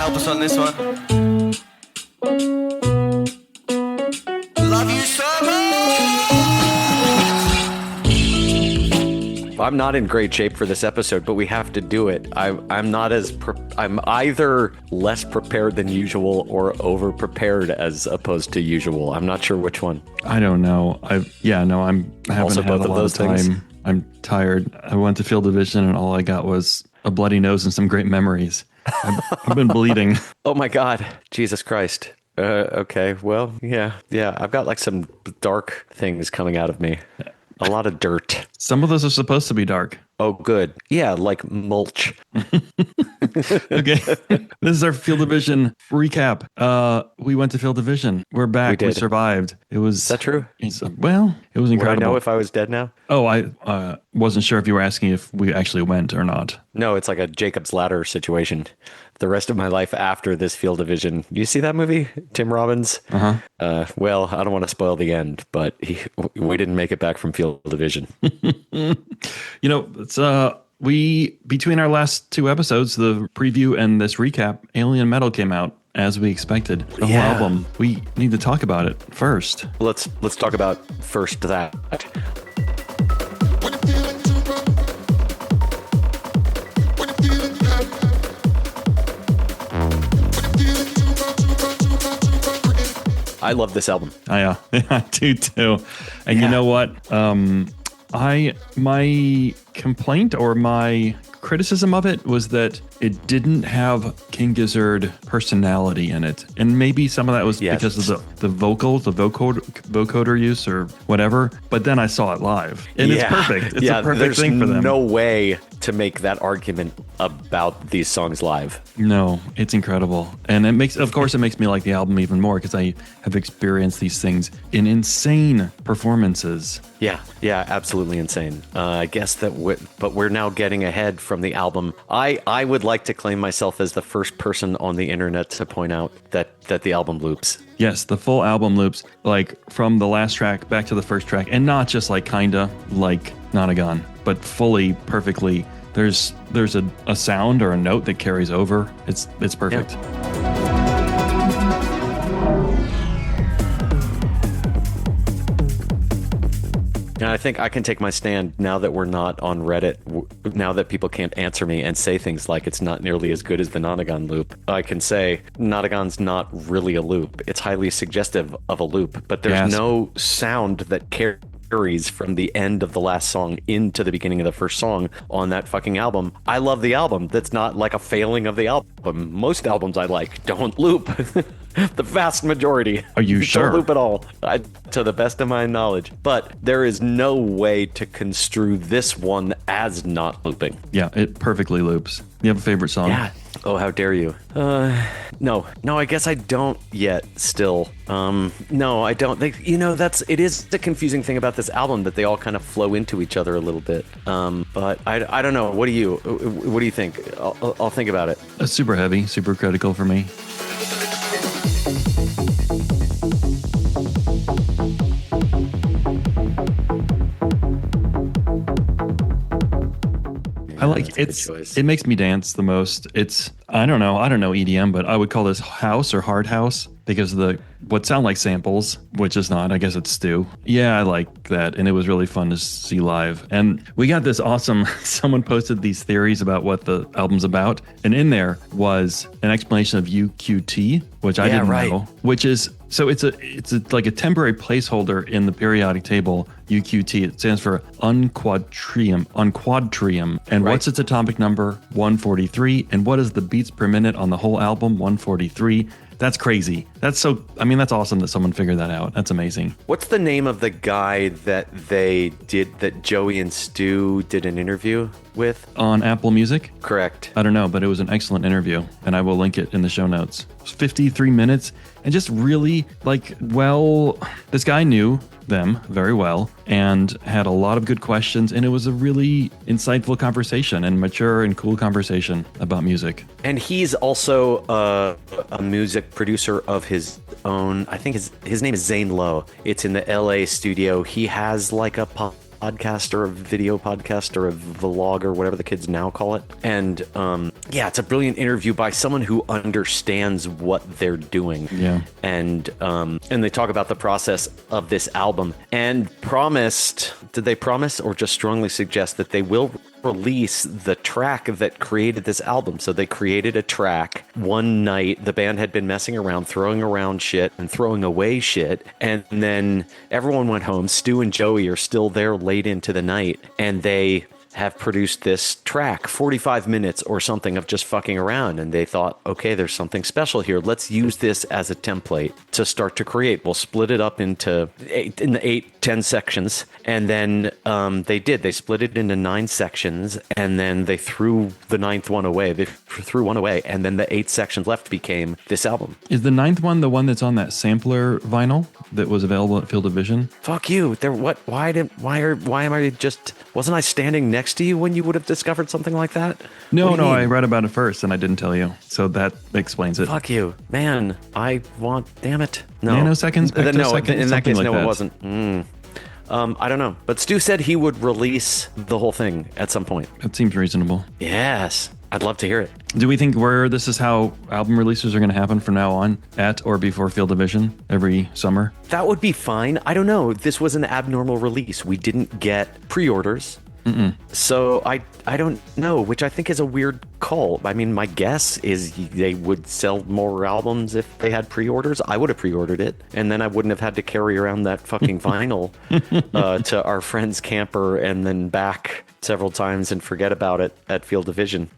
help us on this one? Love you so much! I'm not in great shape for this episode, but we have to do it. I'm not as I'm either less prepared than usual or over prepared as opposed to usual. I'm not sure which one. I don't know. I haven't Also had a lot of time. things. I'm tired. I went to field division and all I got was a bloody nose and some great memories. I've been bleeding. Oh my God, Jesus Christ. Okay, well, yeah. I've got like some dark things coming out of me. A lot of dirt. Some of those are supposed to be dark. Oh, good. Yeah, like mulch. Okay. This is our field division recap. We went to field division. We're back. We did. We survived. It was. Is that true? It was Would I incredible. know if I was dead now? Oh, I wasn't sure if you were asking if we actually went or not. No, it's like a Jacob's Ladder situation. The rest of my life after this field division. You see that movie, Tim Robbins? Well, I don't want to spoil the end, but we didn't make it back from field division. It's we between our last two episodes, the preview and this recap, Alien Metal came out as we expected. The whole album. We need to talk about it first. Let's talk about first that. I love this album. I do too. And you know what? My complaint or my criticism of it was that it didn't have King Gizzard personality in it. And maybe some of that was because of the vocals, the vocoder use or whatever. But then I saw it live. And it's perfect. It's a perfect thing for them. There's no way to make that argument about these songs live. No, it's incredible. And it makes me like the album even more because I have experienced these things in insane performances. Yeah, absolutely insane. I guess but we're now getting ahead from the album. I would like to claim myself as the first person on the internet to point out that the album loops. Yes, the full album loops, like from the last track back to the first track, and not just like kinda like Nonagon, but fully perfectly. There's a sound or a note that carries over. It's perfect. Yeah. And I think I can take my stand now that we're not on Reddit, now that people can't answer me and say things like it's not nearly as good as the Nonagon loop. I can say Nonagon's not really a loop. It's highly suggestive of a loop, but there's no sound that carries from the end of the last song into the beginning of the first song on that fucking album. I love the album. That's not like a failing of the album. Most albums I like don't loop. The vast majority. Are you sure? Don't loop at all, to the best of my knowledge. But there is no way to construe this one as not looping. Yeah, it perfectly loops. You have a favorite song? Yeah. Oh, how dare you? No, I guess I don't yet still. No, I don't think, it is the confusing thing about this album that they all kind of flow into each other a little bit. But I don't know. What do you think? I'll think about it. It's super heavy, super critical for me. I like it makes me dance the most. I don't know EDM, but I would call this house or hard house because of what sound like samples, which is not. I guess it's stew. Yeah, I like that, and it was really fun to see live. And we got this awesome. Someone posted these theories about what the album's about, and in there was an explanation of UQT, which I didn't know. Which is it's like a temporary placeholder in the periodic table. UQT. It stands for unquadrium. And what's its atomic number? 143. And what is the beats per minute on the whole album? 143. That's crazy. That's awesome that someone figured that out. That's amazing. What's the name of the guy that Joey and Stu did an interview with? On Apple Music? Correct. I don't know, but it was an excellent interview, and I will link it in the show notes. It was 53 minutes, and just really, this guy knew them very well and had a lot of good questions, and it was a really insightful conversation and mature and cool conversation about music. And he's also a music producer of his own. I think his name is Zane Lowe. It's in the LA studio. He has like a podcast or a video podcast or a vlog or whatever the kids now call it. And yeah, it's a brilliant interview by someone who understands what they're doing. Yeah. And they talk about the process of this album and did they promise or just strongly suggest that they will release the track that created this album? So they created a track one night. The band had been messing around, throwing around shit and throwing away shit. And then everyone went home. Stu and Joey are still there late into the night. And they have produced this track, 45 minutes or something of just fucking around. And they thought, okay, there's something special here. Let's use this as a template to start to create. We'll split it up into 10 sections. And then they did. They split it into 9 sections. And then they threw the 9th one away. They threw one away. And then the 8 sections left became this album. Is the 9th one the one that's on that sampler vinyl that was available at Field of Vision? Fuck you. Wasn't I standing next to you when you would have discovered something like that? No, I read about it first and I didn't tell you. So that explains it. Fuck you. Man, damn it. No. Nanoseconds, pictoseconds, in that case, like no, that. It wasn't. I don't know. But Stu said he would release the whole thing at some point. That seems reasonable. Yes. I'd love to hear it. Do we think this is how album releases are going to happen from now on, at or before Field of Vision every summer? That would be fine. I don't know. This was an abnormal release. We didn't get pre-orders. So I don't know, which I think is a weird call. I mean, my guess is they would sell more albums if they had pre-orders. I would have pre-ordered it, and then I wouldn't have had to carry around that fucking vinyl to our friend's camper and then back several times and forget about it at Field of Vision.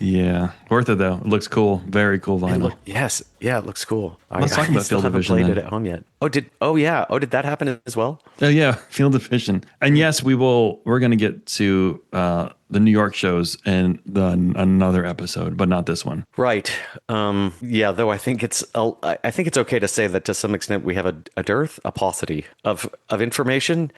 Yeah, worth it though. It looks cool. Very cool vinyl. Yes, yeah, it looks cool. Let's talk about still Field of haven't Vision played then. it at home yet. Did that happen as well? Oh yeah, Field of Vision. And yes, we're going to get to the New York shows in another episode, but not this one. Right. Yeah. Though I think it's okay to say that to some extent we have a paucity of information.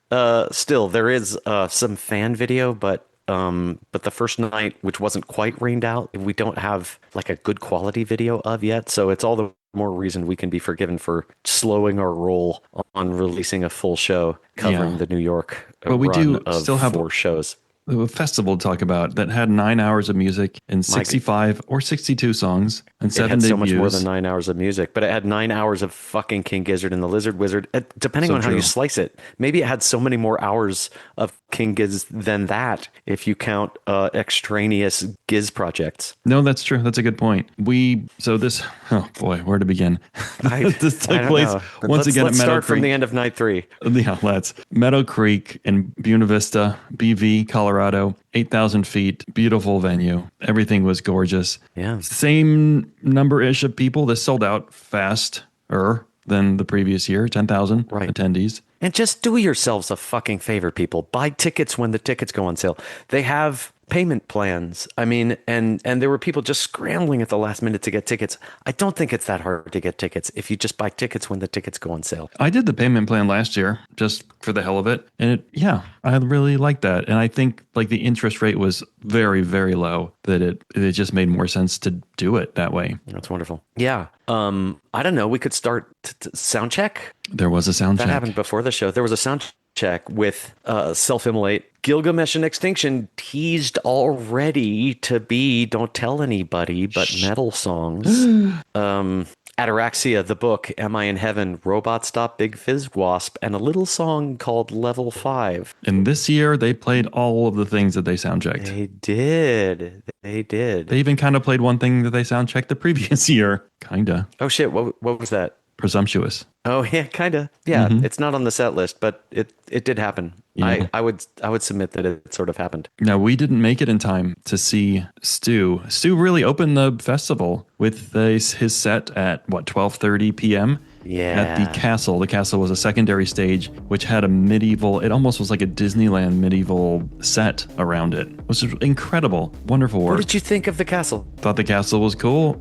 Still, there is some fan video, but the first night, which wasn't quite rained out, we don't have like a good quality video of yet. So it's all the more reason we can be forgiven for slowing our roll on releasing a full show covering the New York but we run do of still have 4 shows. A festival to talk about that had 9 hours of music and 65 or 62 songs and 7 It had so much debuts. more than 9 hours of music, but it had 9 hours of fucking King Gizzard and the Lizard Wizard, depending on how you slice it. Maybe it had so many more hours of King Giz than that if you count extraneous Giz projects. No, that's true. That's a good point. Oh boy, where to begin? This took place once again at Meadow start Creek. from the end of night 3. Yeah, let's. Meadow Creek in Buena Vista, BV, Colorado, 8,000 feet, beautiful venue. Everything was gorgeous. Yeah. Same number-ish of people. This sold out faster than the previous year, 10,000 attendees. And just do yourselves a fucking favor, people. Buy tickets when the tickets go on sale. They have payment plans. I mean, and there were people just scrambling at the last minute to get tickets. I don't think it's that hard to get tickets if you just buy tickets when the tickets go on sale. I did the payment plan last year just for the hell of it. And I really liked that. And I think like the interest rate was very, very low, that it just made more sense to do it that way. That's wonderful. Yeah. I don't know. We could start sound check. There was a sound check. That happened before the show. There was a sound check with Self-Immolate. Gilgamesh and Extinction teased already to be Don't Tell Anybody, but metal songs. Ataraxia, the book, Am I in Heaven, Robot Stop, Big Fizz Wasp, and a little song called Level 5. And this year, they played all of the things that they soundchecked. They did. They even kind of played one thing that they soundchecked the previous year. Kinda. Oh, shit. What was that? Presumptuous. Oh, yeah, kinda. Yeah, It's not on the set list, but it did happen. Yeah. I would submit that it sort of happened. Now, we didn't make it in time to see Stu. Stu really opened the festival with his set at, 12:30 p.m.? Yeah. At the castle. The castle was a secondary stage, which had a it almost was like a Disneyland medieval set around it. It was incredible. Wonderful work. What did you think of the castle? Thought the castle was cool.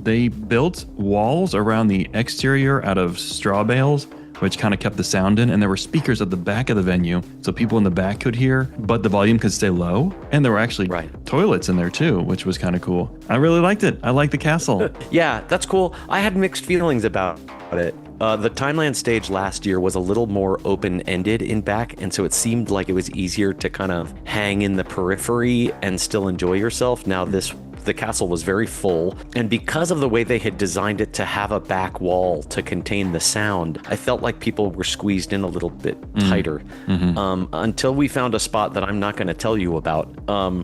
They built walls around the exterior out of straw bales, which kind of kept the sound in. And there were speakers at the back of the venue, so people in the back could hear, but the volume could stay low. And there were actually toilets in there too, which was kind of cool. I really liked it. I liked the castle. Yeah, that's cool. I had mixed feelings about it. The Timeland stage last year was a little more open-ended in back, and so it seemed like it was easier to kind of hang in the periphery and still enjoy yourself. Now the castle was very full, and because of the way they had designed it to have a back wall to contain the sound, I felt like people were squeezed in a little bit tighter. Until we found a spot that I'm not going to tell you about,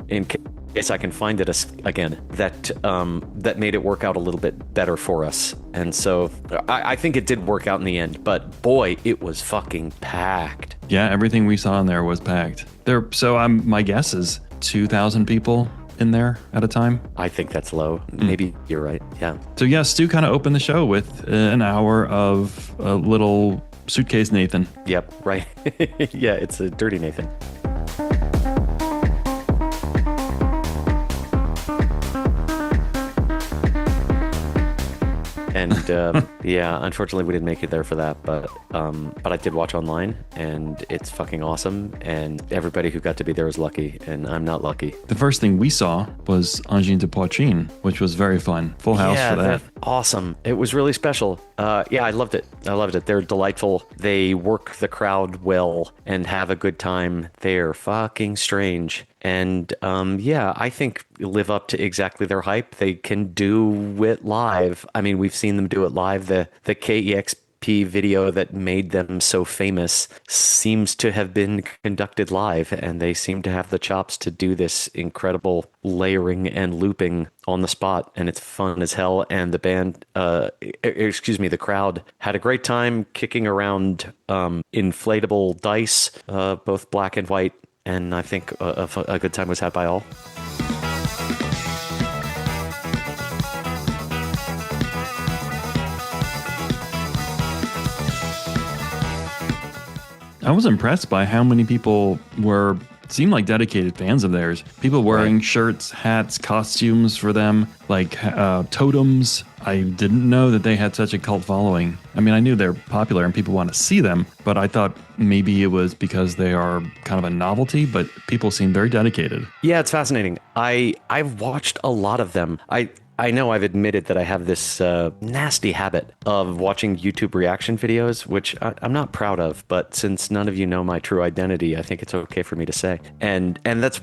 in case I can find it again, that made it work out a little bit better for us. And so I think it did work out in the end, but boy, it was fucking packed. Yeah, everything we saw in there was packed. My guess is 2,000 people in there at a time. I think that's low. Maybe you're right. Yeah. So yeah, Stu kind of opened the show with an hour of a little suitcase Nathan. Yep. Right. Yeah, it's a dirty Nathan. And yeah, unfortunately, we didn't make it there for that. But I did watch online, and it's fucking awesome. And everybody who got to be there is lucky, and I'm not lucky. The first thing we saw was Angine de Poitrine, which was very fun. Full house for that. Awesome. It was really special. Yeah, I loved it. They're delightful. They work the crowd well and have a good time. They're fucking strange. And yeah, I think live up to exactly their hype. They can do it live. I mean, we've seen them do it live. The KEXP video that made them so famous seems to have been conducted live, and they seem to have the chops to do this incredible layering and looping on the spot, and it's fun as hell. And the band, the crowd had a great time kicking around inflatable dice, both black and white. And I think a good time was had by all. I was impressed by how many people seemed like dedicated fans of theirs. People wearing shirts, hats, costumes for them, like totems. I didn't know that they had such a cult following. I mean, I knew they're popular and people want to see them, but I thought maybe it was because they are kind of a novelty, but people seem very dedicated. Yeah, it's fascinating. I've watched a lot of them. I know I've admitted that I have this nasty habit of watching YouTube reaction videos, which I'm not proud of, but since none of you know my true identity, I think it's okay for me to say. And that's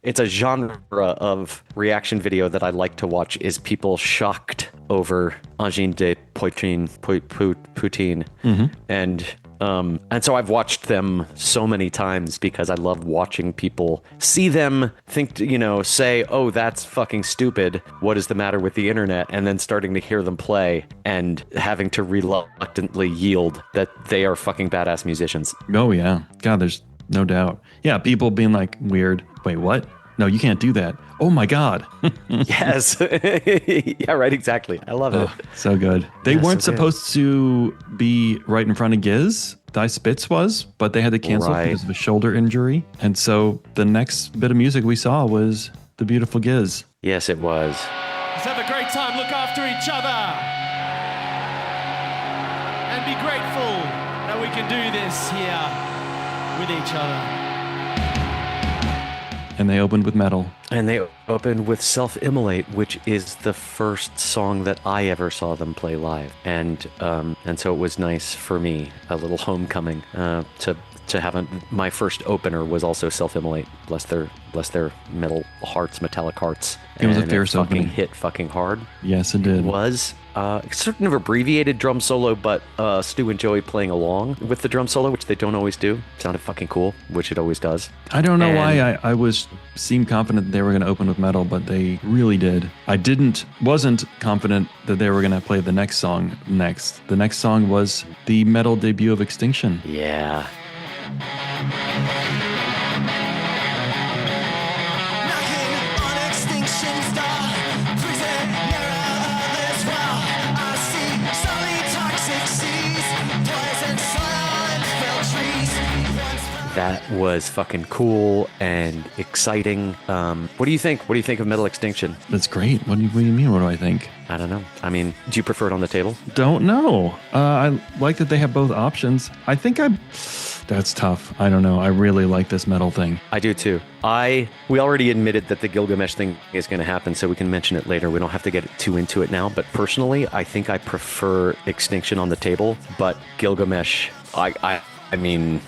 it's a genre of reaction video that I like to watch, is people shocked over Angine de Poitrine, Poutine. And so I've watched them so many times because I love watching people see them think, say, oh, that's fucking stupid. What is the matter with the internet? And then starting to hear them play and having to reluctantly yield that they are fucking badass musicians. Oh, yeah. God, there's no doubt. Yeah, people being like, weird. Wait, what? No, you can't do that. Oh my God. Yes. Yeah, right. Exactly. I love it. So good. They weren't supposed to be right in front of Giz. Die Spitz was, but they had to cancel because of a shoulder injury. And so the next bit of music we saw was the beautiful Giz. Yes, it was. Let's have a great time. Look after each other. And be grateful that we can do this here with each other. And they opened with metal. And they opened with Self-Immolate, which is the first song that I ever saw them play live. And so it was nice for me, a little homecoming, to have my first opener was also Self-Immolate. Bless their metallic hearts. It was a fierce opening. Hit fucking hard. Yes, it did. It was. Sort of abbreviated drum solo, but Stu and Joey playing along with the drum solo, which they don't always do. Sounded fucking cool, which it always does. I don't know why I seemed confident that they were going to open with metal, but they really did. I wasn't confident that they were going to play the next song next. The next song was the metal debut of Extinction. Yeah. That was fucking cool and exciting. What do you think? What do you think of Metal Extinction? That's great. What do you mean? What do I think? I don't know. I mean, do you prefer it on the table? Don't know. I like that they have both options. I think That's tough. I don't know. I really like this metal thing. I do too. We already admitted that the Gilgamesh thing is going to happen, so we can mention it later. We don't have to get too into it now. But personally, I think I prefer Extinction on the Table. But Gilgamesh, I mean,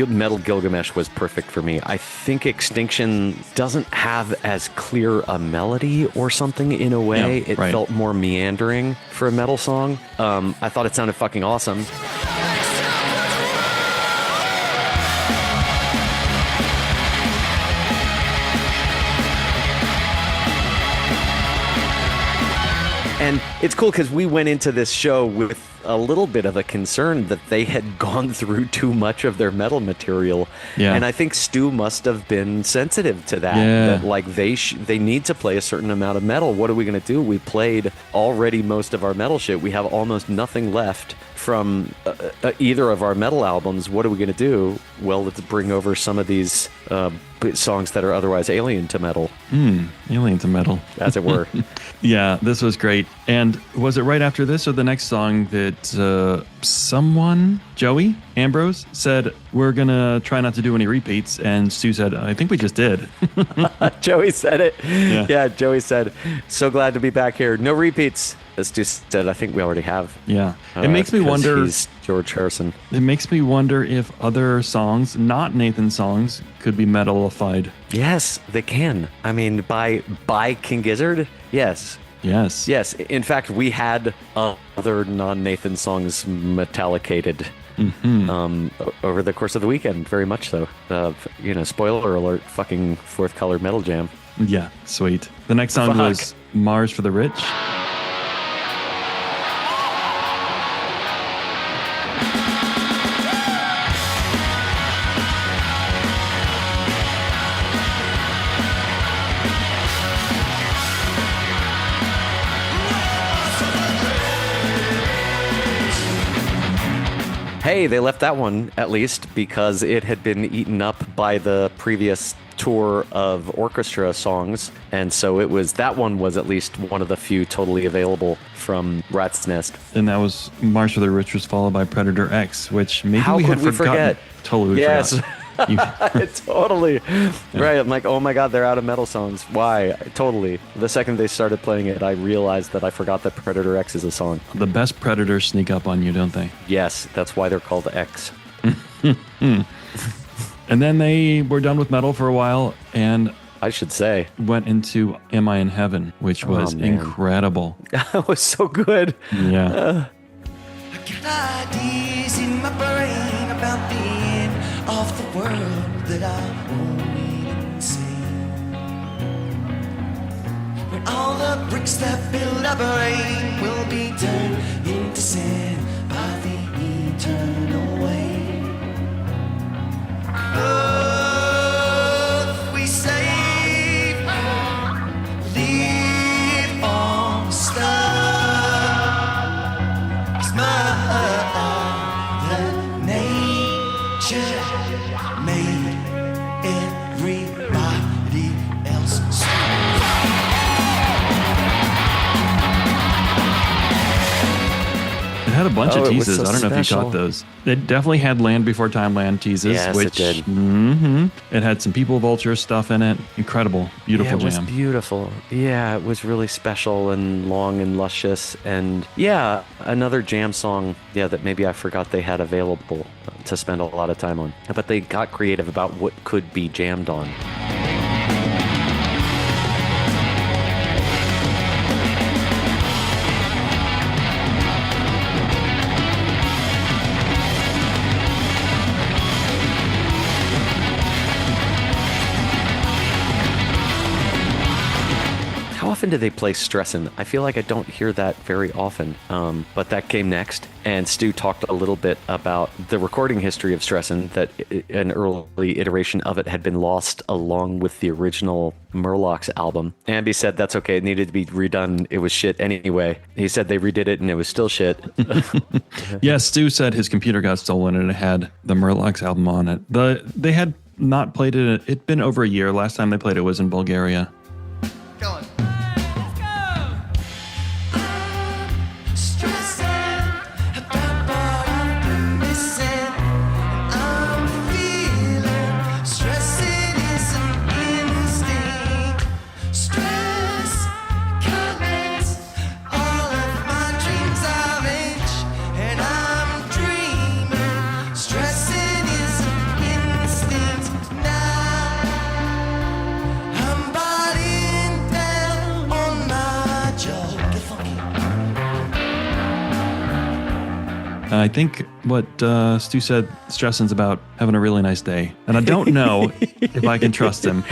Metal Gilgamesh was perfect for me. I think Extinction doesn't have as clear a melody or something in a way. Yeah, it right. felt more meandering for a metal song. I thought it sounded fucking awesome. And it's cool because we went into this show with a little bit of a concern that they had gone through too much of their metal material. Yeah. And I think Stu must have been sensitive to that. Yeah. That like they need to play a certain amount of metal. What are we going to do? We played already most of our metal shit. We have almost nothing left from either of our metal albums. What are we going to do? Well, let's bring over some of these songs that are otherwise alien to metal. Alien to metal. As it were. Yeah, this was great. And was it right after this or the next song that someone, Joey Ambrose, said, we're going to try not to do any repeats? And Stu said, I think we just did. Joey said it. Yeah. Joey said, so glad to be back here. No repeats. As Stu said, I think we already have. Yeah. It makes me 'cause wonder. He's George Harrison. It makes me wonder if other songs, not Nathan's songs, could be metalified. Yes, they can. I mean, by King Gizzard, yes. Yes. Yes. In fact, we had other non-Nathan songs metallicated over the course of the weekend, very much so. Spoiler alert, fucking Fourth Color Metal Jam. Yeah, sweet. The next song was Mars for the Rich. Hey, they left that one, at least, because it had been eaten up by the previous tour of orchestra songs. And so that one was at least one of the few totally available from Rat's Nest. And that was Mars for the Rich was followed by Predator X, which maybe How we could had we forgotten. forget? Totally Yes. forgot. Totally. Right. I'm like, oh my God, they're out of metal songs. Why? Totally. The second they started playing it, I realized that I forgot that Predator X is a song. The best Predators sneak up on you, don't they? Yes, that's why they're called X. And then they were done with metal for a while and I should say. went into Am I in Heaven, which was incredible. That was so good. Yeah. I get ideas in my brain about the end of the world that I won't even see. When all the bricks that build our brain will be turned into sand by the eternal way. Earth we save, live on the stars. Mother Nature made everybody else It had a bunch of it was teases. so I don't know if you special. caught those. It definitely had Land Before Time Land teases. Yes, which, it did. It had some People Vulture stuff in it. Incredible. Beautiful Yeah, it jam. was beautiful. Yeah, it was really special and long and luscious. And yeah, another jam song, that maybe I forgot they had available to spend a lot of time on. But they got creative about what could be jammed on. How often do they play Stressin'? I feel like I don't hear that very often, but that came next. And Stu talked a little bit about the recording history of Stressin', that an early iteration of it had been lost along with the original Murlocs album. Amby said that's okay, it needed to be redone. It was shit anyway. He said they redid it and it was still shit. Yeah, Stu said his computer got stolen and it had the Murlocs album on it. They had not played it. It'd been over a year. Last time they played it was in Bulgaria. going. Stressing about what I'm missing. I'm I think what Stu said, Stressen's about having a really nice day. And I don't know if I can trust him.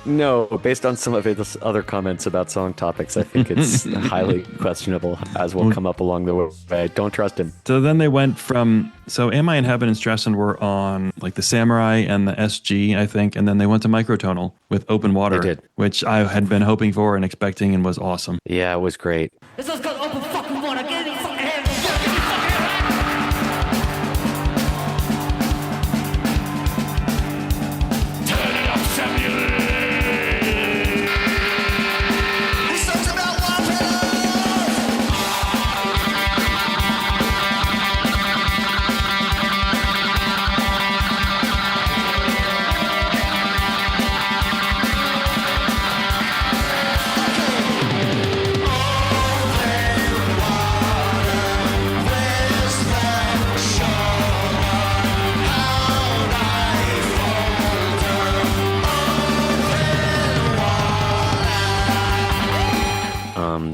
No, based on some of his other comments about song topics, I think it's highly questionable, as will come up along the way. Don't trust him. So then they went from, so Am I in Heaven and Stressen were on like the Samurai and the SG, I think, and then they went to Microtonal with Open Water, They did. which I had been hoping for and expecting and was awesome. Yeah, it was great. This one's called Open Fucking Water. Get in your fucking hand. This song's about water.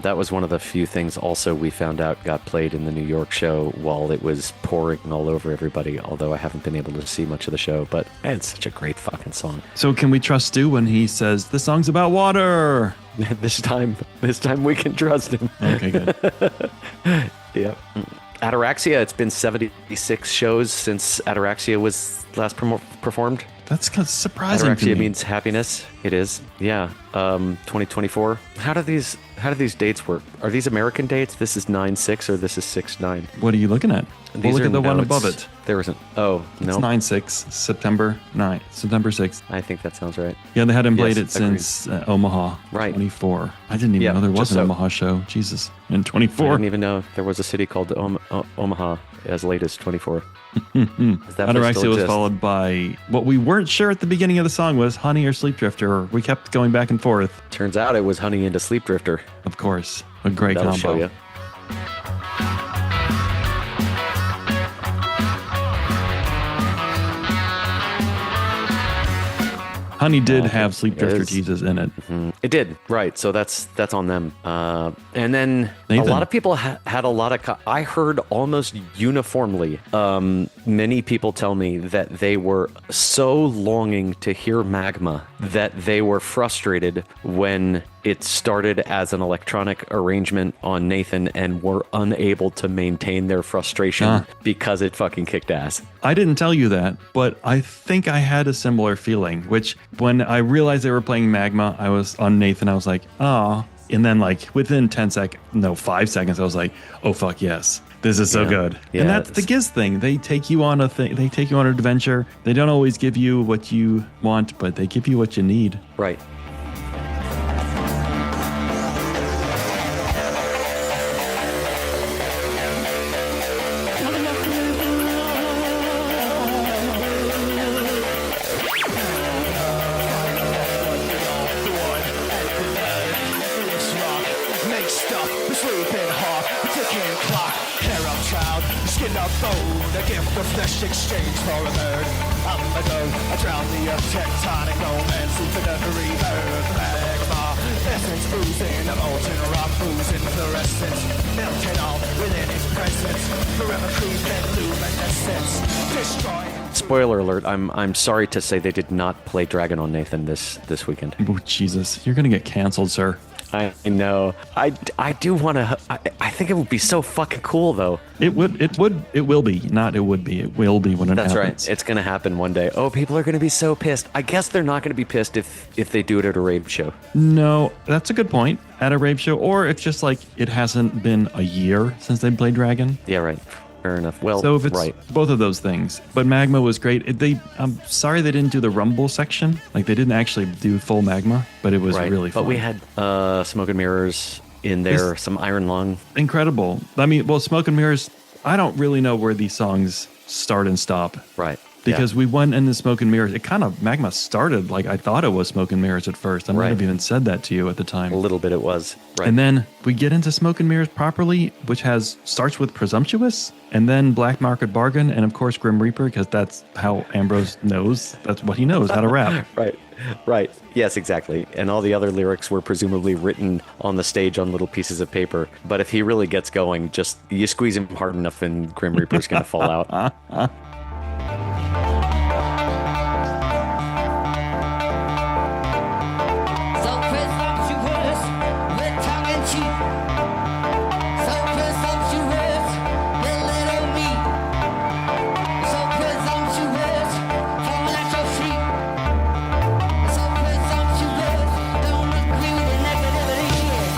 That was one of the few things also we found out got played in the New York show while it was pouring all over everybody, although I haven't been able to see much of the show, but it's such a great fucking song. So can we trust Stu when he says, this song's about water? This time we can trust him. Okay, good. Yep. Ataraxia, it's been 76 shows since Ataraxia was last performed. That's kind of surprising to me. Ataraxia means happiness. It is. Yeah. 2024. How do these dates work? Are these American dates? This is 9/6 or this is 6/9? What are you looking at? Well, look at the one above it. There isn't. Oh, It's no. 9/6, September 9th, September 6th. I think that sounds right. Yeah, they hadn't played Yes, it since Omaha, Right. 24. I didn't even Yeah, know there was just an so. Omaha show. Jesus. In I 24. didn't even know there was a city called Omaha as late as 24. Ataraxia was followed by what we weren't sure at the beginning of the song was Honey or Sleep Drifter. We kept going back and forth. Turns out it was Honey into Sleep Drifter. Of course. A great That'll combo. show you. Honey did have Sleep Drifter is. teases in it. It did, right? So that's on them. And then Nathan. a lot of people had a lot of. I heard almost uniformly. Many people tell me that they were so longing to hear Magma that they were frustrated when it started as an electronic arrangement on Nathan and were unable to maintain their frustration because it fucking kicked ass. I didn't tell you that, but I think I had a similar feeling, which when I realized they were playing Magma, I was on Nathan, I was like, oh. And then like within 5 seconds, I was like, oh, fuck yes. This is so Yeah. good. Yeah, And that's the Giz thing. They take you on they take you on an adventure. They don't always give you what you want, but they give you what you need. Right. Make stuff, the sleeping heart, the ticking clock, hair of child, skin of bone, the gift of flesh exchange for a bird. I'm a go, I drown the earth, tectonic romance, infinity earth, magma, essence oozing, a molten rock oozing, fluorescence, melting all within its presence, forever creeping luminescence, destroying. Spoiler alert, I'm sorry to say they did not play Dragon on Nathan this weekend. Oh, Jesus. You're going to get canceled, sir. I know. I do want to. I think it would be so fucking cool, though. It will be. It will be when it That's happens. right. It's going to happen one day. Oh, people are going to be so pissed. I guess they're not going to be pissed if they do it at a rave show. No, that's a good point. At a rave show, or if just like it hasn't been a year since they played Dragon. Yeah, right. Fair enough. Well, So if it's right. both of those things. But Magma was great. I'm sorry they didn't do the Rumble section. Like they didn't actually do full Magma, but it was Right. really fun. But we had Smoke and Mirrors in there, some Iron Lung. Incredible. I mean, well, Smoke and Mirrors, I don't really know where these songs start and stop. Right. because we went in the Smoke and Mirrors. It kind of, Magma started like I thought it was Smoke and Mirrors at first. I might have even said that to you at the time. A little bit it was. Right. And then we get into Smoke and Mirrors properly, which starts with Presumptuous, and then Black Market Bargain, and of course Grim Reaper, because that's how Ambrose knows. That's what he knows, how to rap. Right. Yes, exactly. And all the other lyrics were presumably written on the stage on little pieces of paper. But if he really gets going, just you squeeze him hard enough and Grim Reaper's going to fall out. So presumptuous, with tongue in cheek. So presumptuous, with little me. So presumptuous, falling at your feet. So presumptuous, don't agree with the negativity.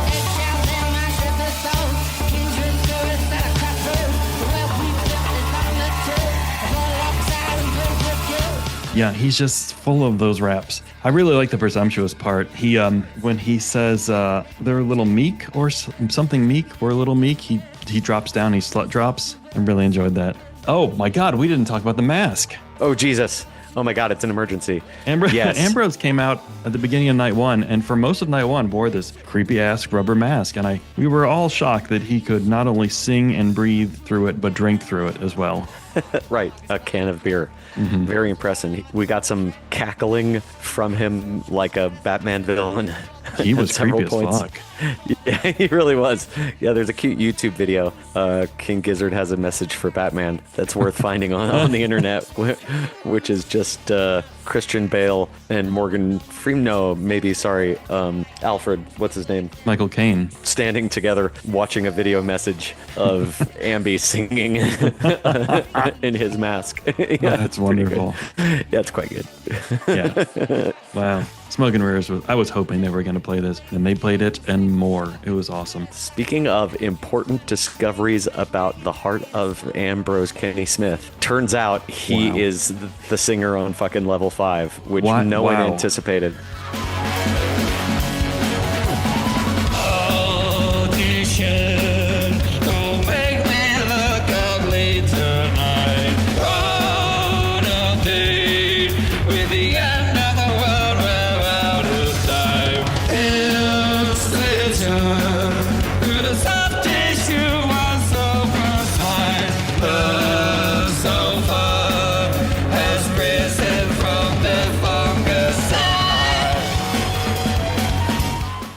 Eggshells in my sister soul, kindred spirits that are cutthroat. Where we flip is on the toe, alongside and build with you. Yeah, he's just full of those raps. I really like the Presumptuous part. He, when he says they're a little meek or something meek or a little meek, he drops down, he slut drops. I really enjoyed that. Oh my God, we didn't talk about the mask. Oh, Jesus. Oh my God, it's an emergency. Yes. Ambrose came out at the beginning of night one, and for most of night one wore this creepy ass rubber mask, and we were all shocked that he could not only sing and breathe through it, but drink through it as well. Right, a can of beer. Very impressive. We got some cackling from him like a Batman villain. He was creepy as fuck. Yeah, he really was. Yeah, there's a cute YouTube video. King Gizzard has a message for Batman that's worth finding on the internet, which is just Christian Bale and Morgan Freeman. No, maybe, sorry, Alfred, what's his name? Michael Caine. Standing together watching a video message of Ambi singing in his mask. Yeah, that's wonderful. Yeah, it's quite good. Yeah. Wow. Smoke and Mirrors, I was hoping they were going to play this, and they played it and more. It was awesome. Speaking of important discoveries about the heart of Ambrose Kenny Smith, turns out he is the singer on fucking Level 5, which no one anticipated.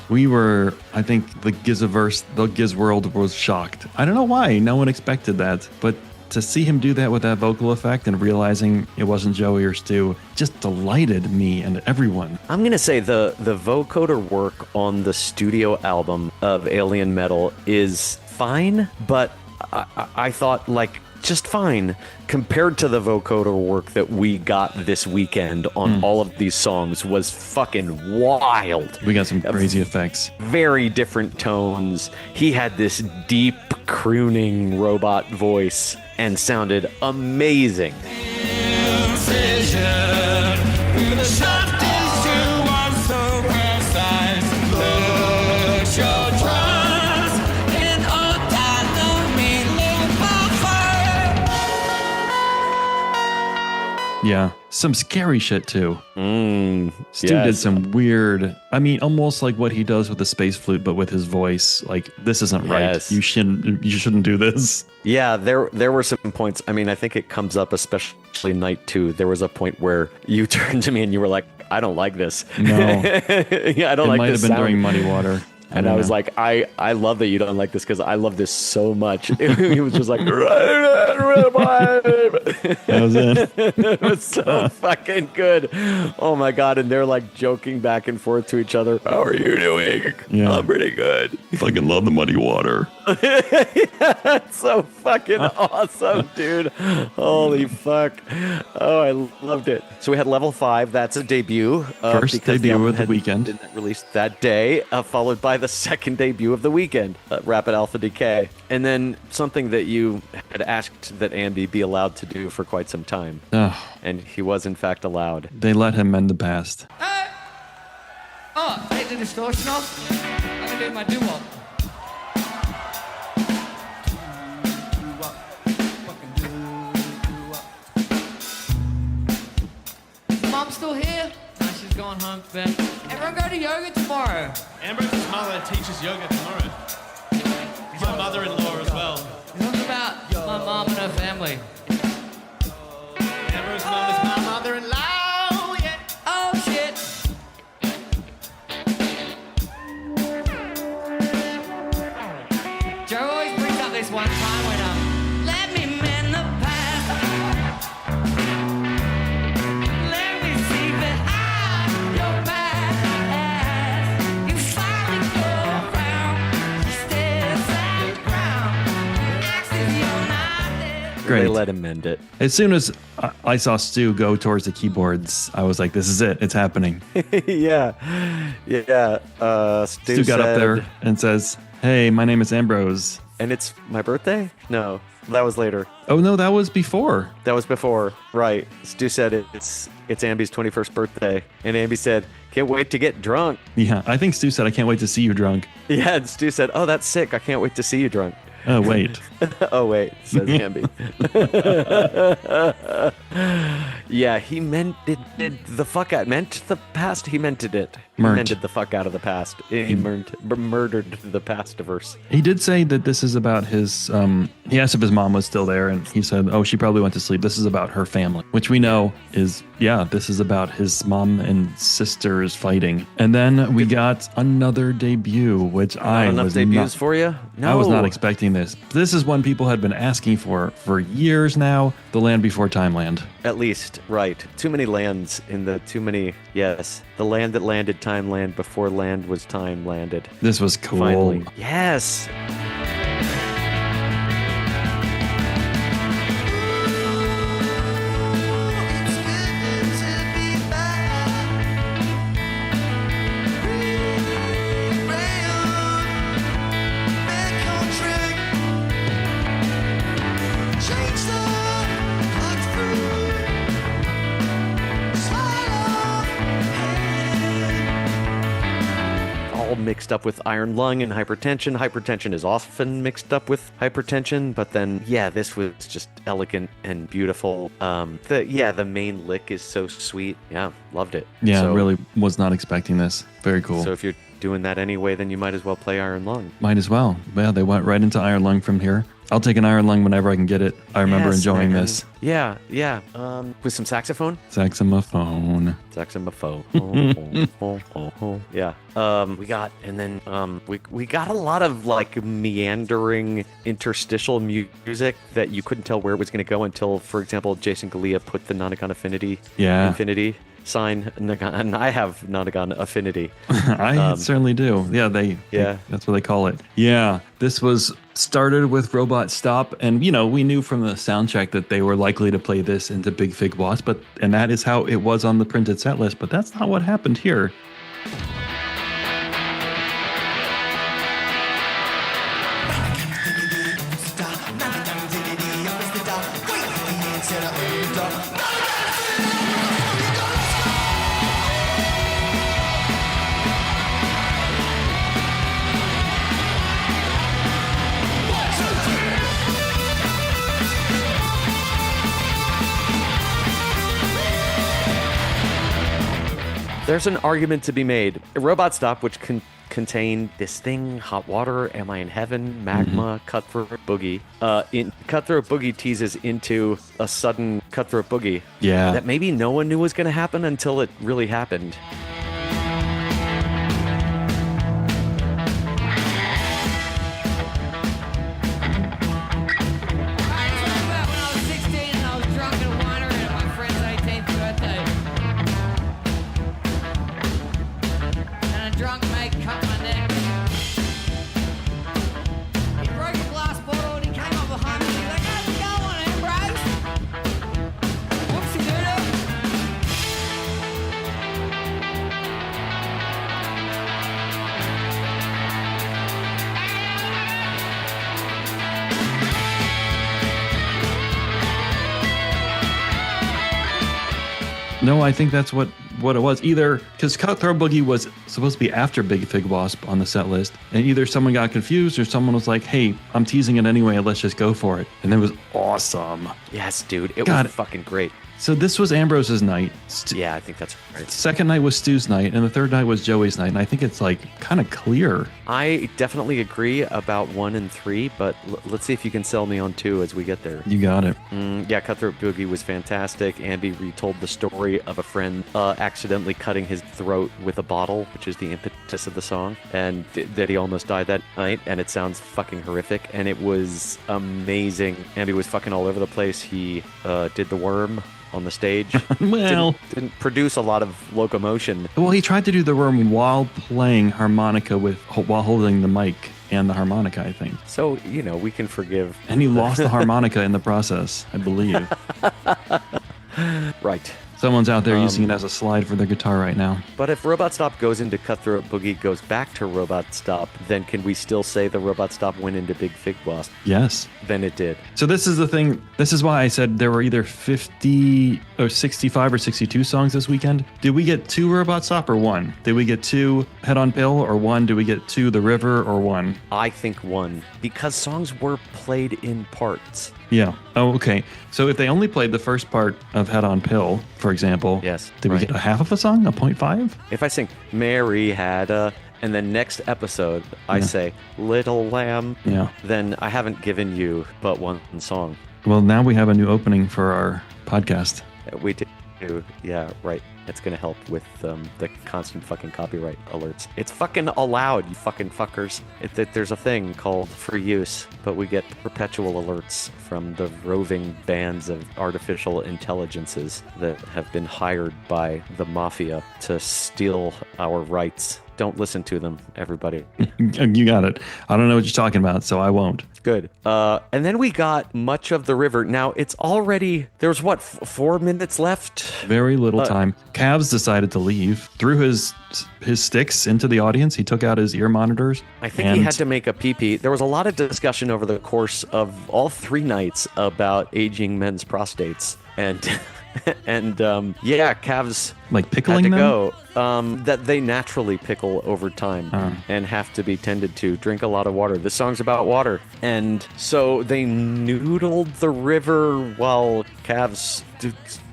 We were, I think the Giziverse, the Giz world was shocked. I don't know why. No one expected that. But to see him do that with that vocal effect and realizing it wasn't Joey or Stu just delighted me and everyone. I'm going to say the vocoder work on the studio album of Alien Metal is fine, but I thought just fine compared to the vocoder work that we got this weekend on all of these songs was fucking wild. We got some crazy effects. Very different tones. He had this deep crooning robot voice and sounded amazing. Yeah, some scary shit too. Stu yes. did some weird, almost like what he does with the space flute, but with his voice. Like, this isn't right. Yes. You shouldn't do this. Yeah, there were some points. I think it comes up, especially night 2. There was a point where you turned to me and you were like, "I don't like this." No. Yeah, I don't like this. It might have been during Muddy Water. And I was like, I love that you don't like this because I love this so much. He was just like, that was it. It was so fucking good. Oh my God. And they're like joking back and forth to each other. How are you doing? Yeah. I'm pretty good. Fucking love the Muddy Water. Yeah, it's so fucking awesome, dude. Holy fuck. Oh, I loved it. So we had Level 5. That's a debut. First debut of the weekend. Didn't release that day, followed by the second debut of the weekend, Rapid Alpha Decay. And then something that you had asked that Andy be allowed to do for quite some time. And he was, in fact, allowed. They let him mend the past. Take the distortion off. I'm gonna do my doo-wop. mom still here? No, she's gone home to bed. Everyone go to yoga tomorrow. Ambrose's mother teaches yoga tomorrow. My mother-in-law as well. Talk about my mom and her family. Ambrose's mom is my mother-in-law. Yeah. Oh shit. Joe always brings up this one time when let me mend the past. Let me see behind your past. You finally go around, stares at the ground, acts if you're not there. They Great. let him mend it. As soon as I saw Stu go towards the keyboards, I was like, this is it. It's happening. Yeah. Stu Stu got up said- there and says, hey, my name is Ambrose. And it's my birthday? No, that was later. Oh, no, that was before. That was before. Right. Stu said it's Ambi's 21st birthday. And Ambi said, can't wait to get drunk. Yeah, I think Stu said, I can't wait to see you drunk. Yeah, and Stu said, oh, that's sick. I can't wait to see you drunk. Oh, wait. Oh, wait, says Ambi. Yeah, he mended the fuck out. Meant the past, he mented it. He Murnt. mended the fuck out of the past. He murdered the past-verse. He did say that this is about his, he asked if his mom was still there, and he said, oh, she probably went to sleep. This is about her family, which we know is, yeah, this is about his mom and sisters fighting. And then we got another debut, which I Enough was debuts not, for you? No. I was not expecting this. This is one people had been asking for years now, The Land Before Time Land. At least, right. Too many lands in the yes. The land that landed time land before land was time landed. This was cool. Finally. Yes. All mixed up with iron lung and hypertension. Hypertension is often mixed up with hypertension, but then, yeah, this was just elegant and beautiful. The main lick is so sweet. Yeah, loved it. Yeah, So- really was not expecting this. Very cool. So if you're doing that anyway, then you might as well play Iron Lung. Might as well. Yeah, they went right into Iron Lung from here. I'll take an Iron Lung whenever I can get it. I remember Yes, enjoying man. this. Yeah. With some saxophone. Saxophone. Saxophone. Yeah. We got a lot of like meandering interstitial music that you couldn't tell where it was going to go until, for example, Jason Galea put the Nonagon Infinity sign, and I have Nonagon Affinity. I certainly do. Yeah, that's what they call it. Yeah, this was started with Robot Stop, and we knew from the soundtrack that they were likely to play this into Big Fig Boss, and that is how it was on the printed set list, but that's not what happened here. There's an argument to be made. Robot Stop, which contained this thing, Hot Water, Am I in Heaven, Magma, Cutthroat Boogie. Cutthroat Boogie teases into a sudden Cutthroat Boogie. Yeah. That maybe no one knew was going to happen until it really happened. When I was 16 and I was drunk at a winery at my friend's 18th birthday. And a drunk mate cut my neck. He broke a glass bottle and he came up behind me and he's like, how's it going, Ambrose? Whoopsie doodle. No, I think that's what it was. Either because Cutthroat Boogie was supposed to be after Big Fig Wasp on the set list, and either someone got confused or someone was like, hey, I'm teasing it anyway, let's just go for it. And it was awesome. Yes, dude. It God. was fucking great. So this was Ambrose's night. Yeah, I think that's right. Second night was Stu's night, and the third night was Joey's night. And I think it's like kind of clear. I definitely agree about 1 and 3, but let's see if you can sell me on 2 as we get there. You got it. Yeah, Cutthroat Boogie was fantastic. Ambi retold the story of a friend accidentally cutting his throat with a bottle, which is the impetus of the song, and that he almost died that night, and it sounds fucking horrific, and it was amazing. Ambi was fucking all over the place. He did the worm on the stage. Well, didn't produce a lot of locomotion. Well, he tried to do the worm while playing harmonica while holding the mic and the harmonica, I think. So, we can forgive. And he lost the harmonica in the process, I believe. Right. Someone's out there using it as a slide for their guitar right now. But if Robot Stop goes into Cutthroat Boogie, goes back to Robot Stop, then can we still say the Robot Stop went into Big Fig Blast? Yes. Then it did. So this is the thing. This is why I said there were either 50 or 65 or 62 songs this weekend. Did we get 2 Robot Stop or 1? Did we get 2 Head on Pill or 1? Did we get 2 The River or 1? I think 1, because songs were played in parts. Yeah. Oh, okay. So if they only played the first part of Head on Pill, for example, yes, did we right. get a half of a song, a 0.5? If I sing Mary had a, and then next episode I say Little Lamb, then I haven't given you but 1 song. Well, now we have a new opening for our podcast. We do. Yeah, right. It's going to help with the constant fucking copyright alerts. It's fucking allowed, you fucking fuckers. There's a thing called for use, but we get perpetual alerts from the roving bands of artificial intelligences that have been hired by the mafia to steal our rights. Don't listen to them, everybody. You got it. I don't know what you're talking about, so I won't. Good. And then we got Much of the River. Now, it's already, there's 4 minutes left? Very little time. Cavs decided to leave. Threw his sticks into the audience. He took out his ear monitors. I think he had to make a pee-pee. There was a lot of discussion over the course of all 3 nights about aging men's prostates. And... calves like pickling had to them? go. That they naturally pickle over time and have to be tended to. Drink a lot of water. This song's about water, and so they noodled the river while calves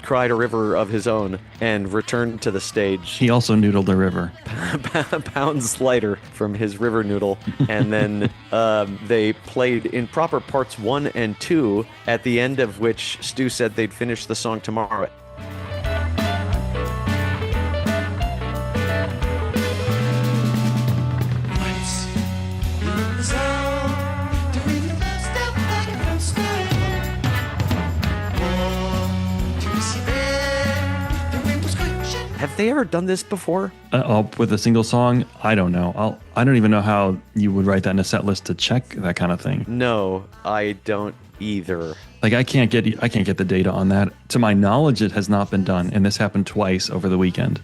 cried a river of his own and returned to the stage. He also noodled the river. Pounds lighter from his river noodle. And then they played in proper parts 1 and 2, at the end of which Stu said they'd finish the song tomorrow. Have they ever done this before? With a single song? I don't know. I don't even know how you would write that in a set list to check that kind of thing. No, I don't either. Like I can't get the data on that. To my knowledge, it has not been done, and this happened twice over the weekend.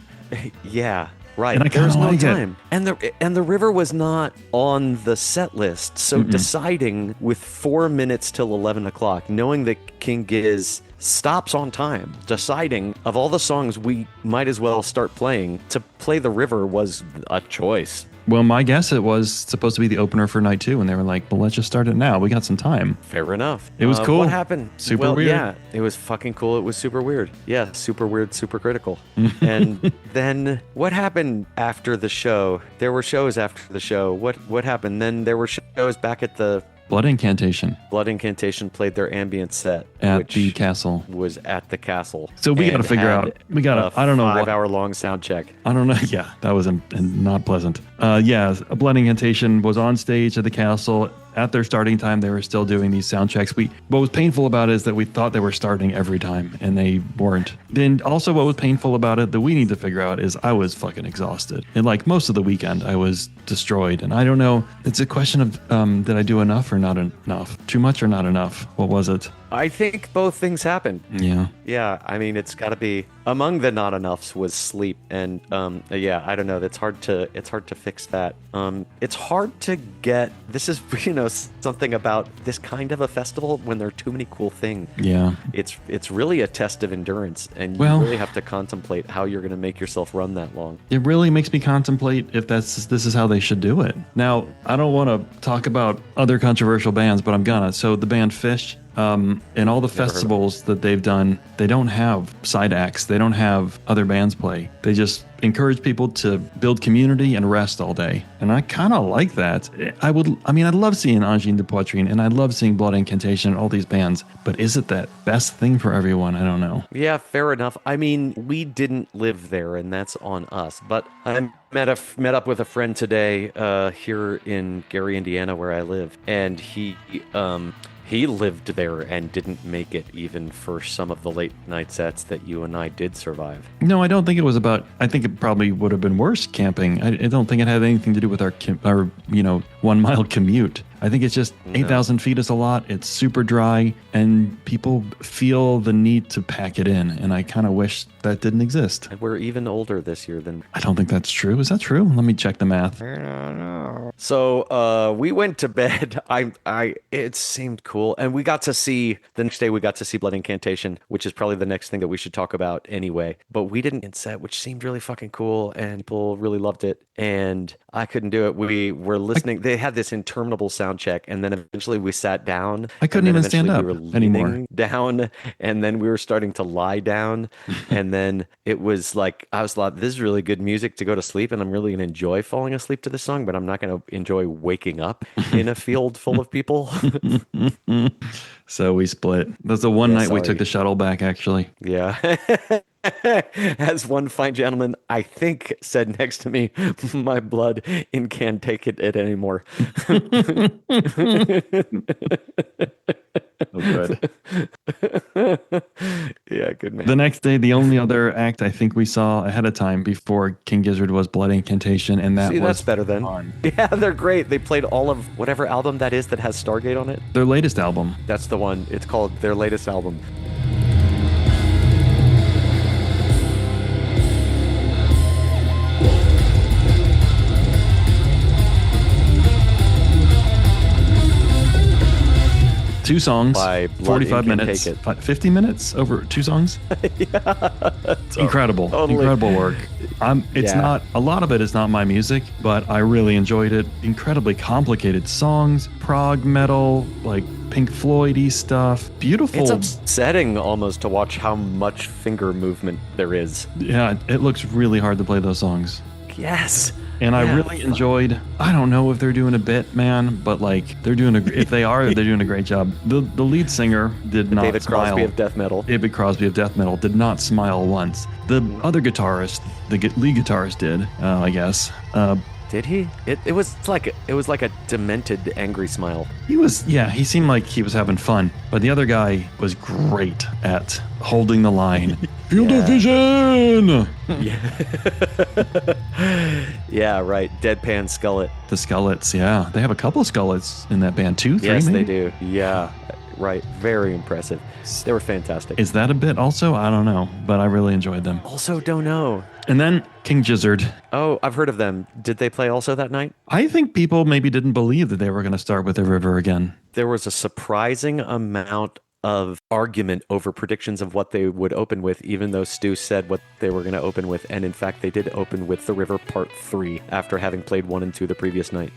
Yeah, right. And There's no like time, and the river was not on the set list. So deciding with 4 minutes till 11 o'clock, knowing that King Giz stops on time, deciding of all the songs we might as well start playing, to play the river was a choice. Well, my guess it was supposed to be the opener for night 2, and they were like, well, let's just start it now. We got some time. Fair enough. It was cool. What happened? Super weird. Yeah, it was fucking cool. It was super weird. Yeah, super weird, super critical. And then what happened after the show? There were shows after the show. What happened? Then there were shows back at the Blood Incantation. Blood Incantation played their ambient set at the castle. Was at the castle. So we got to figure out. We got to. I don't know. 5-hour-long sound check. I don't know. Yeah, that was not pleasant. Yeah, Blood Incantation was on stage at the castle. At their starting time, they were still doing these sound checks. What was painful about it is that we thought they were starting every time, and they weren't. Then also what was painful about it that we need to figure out is I was fucking exhausted. And like most of the weekend, I was destroyed. And I don't know. It's a question of did I do enough or not enough? Too much or not enough? What was it? I think both things happened. Yeah. Yeah, I mean, it's got to be among the not enoughs was sleep, and yeah, I don't know. It's hard to fix that. It's hard to get. This is something about this kind of a festival when there are too many cool things. Yeah. It's really a test of endurance, and you really have to contemplate how you're going to make yourself run that long. It really makes me contemplate if this is how they should do it. Now, I don't want to talk about other controversial bands, but I'm gonna. So the band Fish In all the festivals that they've done, they don't have side acts. They don't have other bands play. They just encourage people to build community and rest all day. And I kind of like that. I'd love seeing Angine de Poitrine, and I love seeing Blood Incantation and all these bands. But is it that best thing for everyone? I don't know. Yeah, fair enough. I mean, we didn't live there, and that's on us. But I met up with a friend today here in Gary, Indiana, where I live, and he lived there and didn't make it even for some of the late night sets that you and I did survive. No, I don't think it was about. I think it probably would have been worse camping. I don't think it had anything to do with our 1 mile commute. I think it's just 8,000 feet is a lot. It's super dry, and people feel the need to pack it in. And I kind of wish that didn't exist. And we're even older this year than. I don't think that's true. Is that true? Let me check the math. So we went to bed. It seemed cool, and we got to see the next day. We got to see Blood Incantation, which is probably the next thing that we should talk about anyway. But we didn't get set, which seemed really fucking cool, and people really loved it. And I couldn't do it. We were listening. They had this interminable sound check, and then eventually we sat down. I couldn't even stand up anymore. Down, and then we were starting to lie down, and then it was like I was like, "This is really good music to go to sleep," and I'm really gonna enjoy falling asleep to this song, but I'm not gonna enjoy waking up in a field full of people. So we split. That's the one night we took the shuttle back, actually. Yeah. As one fine gentleman, I think, said next to me, "My blood can't take it anymore." Oh, good. Yeah, good man. The next day, the only other act I think we saw ahead of time before King Gizzard was Blood Incantation, and that was that's better then. fun. Yeah, they're great. They played all of whatever album that is that has Stargate on it. Their latest album. That's the one. It's called their latest album. Two songs, By Blood 45 Ink minutes, Take It. 50 minutes over 2 songs. Incredible, Totally. incredible work. It's Yeah. not, a lot of it is not my music, but I really enjoyed it. Incredibly complicated songs, prog metal, like Pink Floyd-y stuff. Beautiful. It's upsetting almost to watch how much finger movement there is. Yeah, it looks really hard to play those songs. Yes. And I Yeah. really enjoyed, I don't know if they're doing a bit, man, but like they're doing if they are, they're doing a great job. The lead singer did not David smile. Crosby of death metal. David Crosby of death metal did not smile once. The other guitarist, the lead guitarist did, I guess. Did he? It was like a demented, angry smile. He seemed like he was having fun, but the other guy was great at holding the line. Field of vision! Yeah, right. Deadpan Skullet. The Skullets, yeah. They have a couple of Skullets in that band, 2, 3 Yes, maybe? they do. Yeah, right. Very impressive. They were fantastic. Is that a bit also? I don't know, but I really enjoyed them. Also, don't know. And then King Gizzard. Oh, I've heard of them. Did they play also that night? I think people maybe didn't believe that they were going to start with the river again. There was a surprising amount of argument over predictions of what they would open with, even though Stu said what they were going to open with. And in fact, they did open with The River Part 3 after having played 1 and 2 the previous night.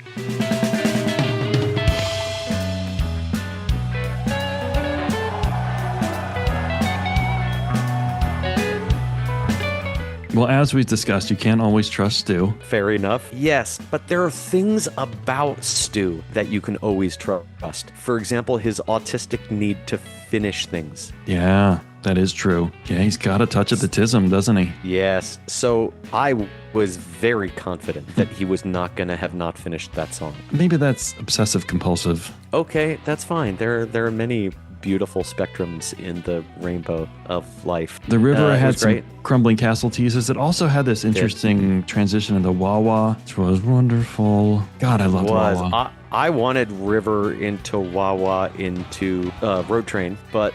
Well, as we've discussed, you can't always trust Stu. Fair enough. Yes, but there are things about Stu that you can always trust. For example, his autistic need to finish things. Yeah, that is true. Yeah, he's got a touch of the tism, doesn't he? Yes. So I was very confident that he was not going to have not finished that song. Maybe that's obsessive compulsive. Okay, that's fine. There are many beautiful spectrums in the rainbow of life. The river It had was some great. crumbling castle teases. It also had this interesting transition into wah-wah, which was wonderful. God, I loved wah-wah. I wanted River into Wawa into Road Train, but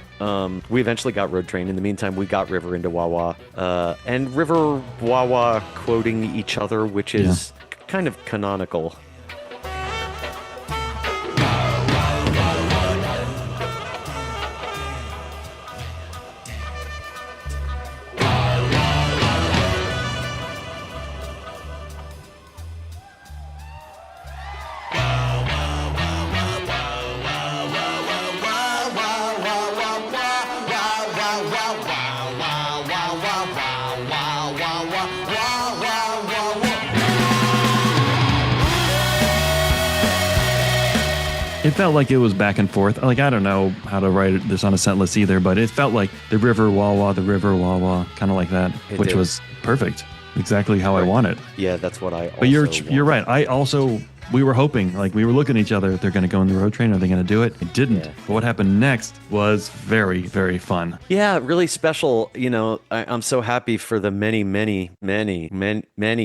we eventually got Road Train. In the meantime, we got River into Wawa. And River Wawa quoting each other, which is kind of canonical. It felt like it was back and forth. Like, I don't know how to write this on a set list either, but it felt like the river wah-wah, kind of like that, which was perfect. Exactly how I want it. Yeah, that's what I also But you're right. We were hoping, like we were looking at each other, they're going to go on the road train. Are they going to do it? It didn't. Yeah. But what happened next was very, very fun. Yeah, really special. You know, I'm so happy for the many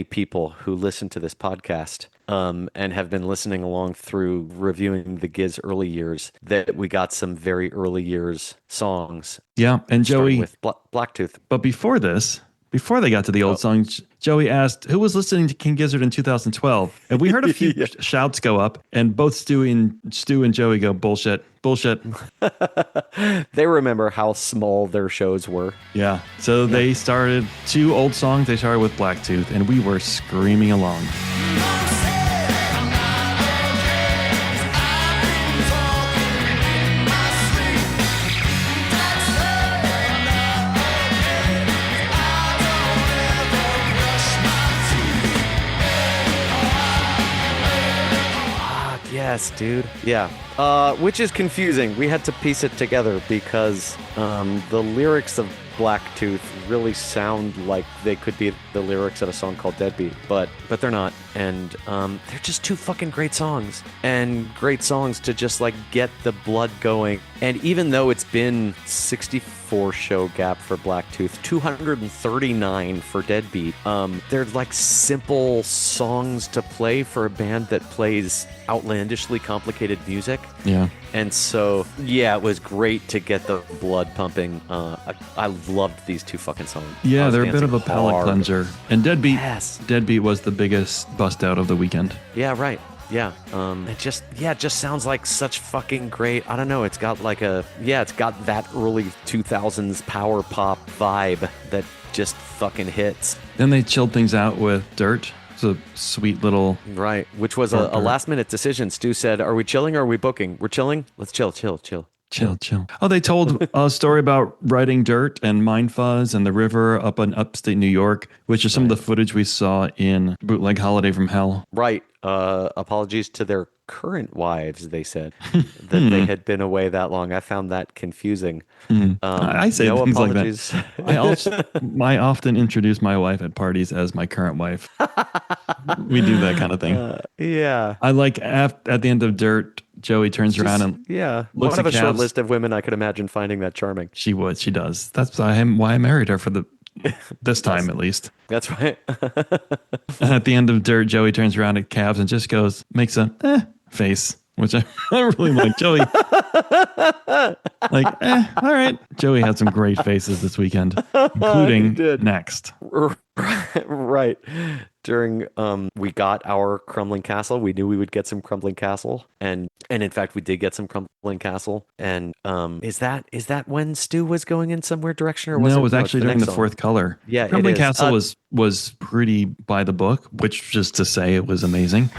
people who listen to this podcast and have been listening along through reviewing the Giz early years, that we got some very early years songs. Yeah, and Joey with Blacktooth. But before they got to the old songs, Joey asked who was listening to King Gizzard in 2012, and we heard a few shouts go up, and both Stu and Joey go bullshit. They remember how small their shows were. Yeah, so they started 2 old songs. They started with Blacktooth, and we were screaming along. Yes, dude. Yeah. Which is confusing. We had to piece it together because the lyrics of Blacktooth really sound like they could be the lyrics of a song called Deadbeat, but they're not. And they're just 2 fucking great songs, and great songs to just like get the blood going. And even though it's been 64 show gap for Blacktooth, 239 for Deadbeat, they're like simple songs to play for a band that plays outlandishly complicated music. Yeah. And so, yeah, it was great to get the blood pumping. I loved these 2 fucking songs. Yeah, they're a bit of a palate cleanser. And Deadbeat was the biggest bust out of the weekend. Yeah, right. Yeah. It just sounds like such fucking great. I don't know. It's got it's got that early 2000s power pop vibe that just fucking hits. Then they chilled things out with Dirt. It's a sweet little... Right, which was a last-minute decision. Stu said, are we chilling or are we booking? We're chilling? Let's chill. Chill. Oh, they told a story about riding Dirt and Mind Fuzz and the river up in upstate New York, which is some of the footage we saw in Bootleg Holiday from Hell. Right. Apologies to their current wives, they said, that they had been away that long. I found that confusing. I say no things apologies. Like that. I often introduce my wife at parties as my current wife. We do that kind of thing. Yeah. I like at the end of Dirt, Joey turns around and looks one of at a short list of women I could imagine finding that charming. She does. That's why I married her for this time at least. That's right. At the end of Dirt, Joey turns around at Cavs and just makes a face, which I really like. Joey, all right. Joey had some great faces this weekend, including Next. Right. During we got our Crumbling Castle. We knew we would get some Crumbling Castle, and in fact we did get some Crumbling Castle. And is that when Stu was going in some weird direction, or was it was actually during the Fourth Color? Yeah, Crumbling Castle was pretty by the book, which just to say it was amazing.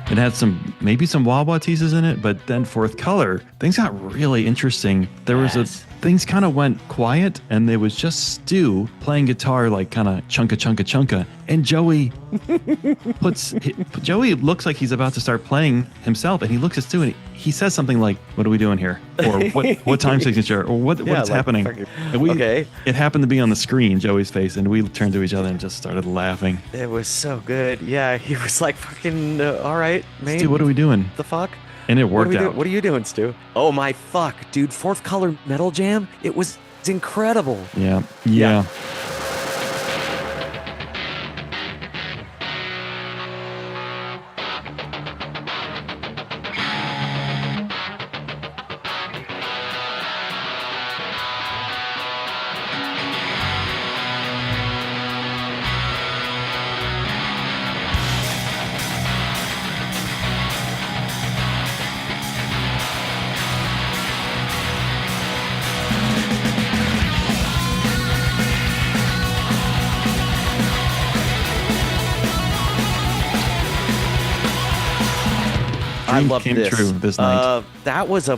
It had maybe some wah-wah teases in it, but then Fourth Color, things got really interesting. Things kind of went quiet, and there was just Stu playing guitar like kind of chunka, and Joey Joey looks like he's about to start playing himself, and he looks at Stu and he says something like, "What are we doing here?" Or what time signature? Or what's happening? Okay. It happened to be on the screen, Joey's face, and we turned to each other and just started laughing. It was so good. Yeah, he was like, "Fucking all right, man. Stu, what are we doing? The fuck?" And it worked out. What are you doing, Stu? Oh my fuck, dude! Fourth Color Metal Jam. It was incredible. Yeah. I dream love came this. true this night. That was I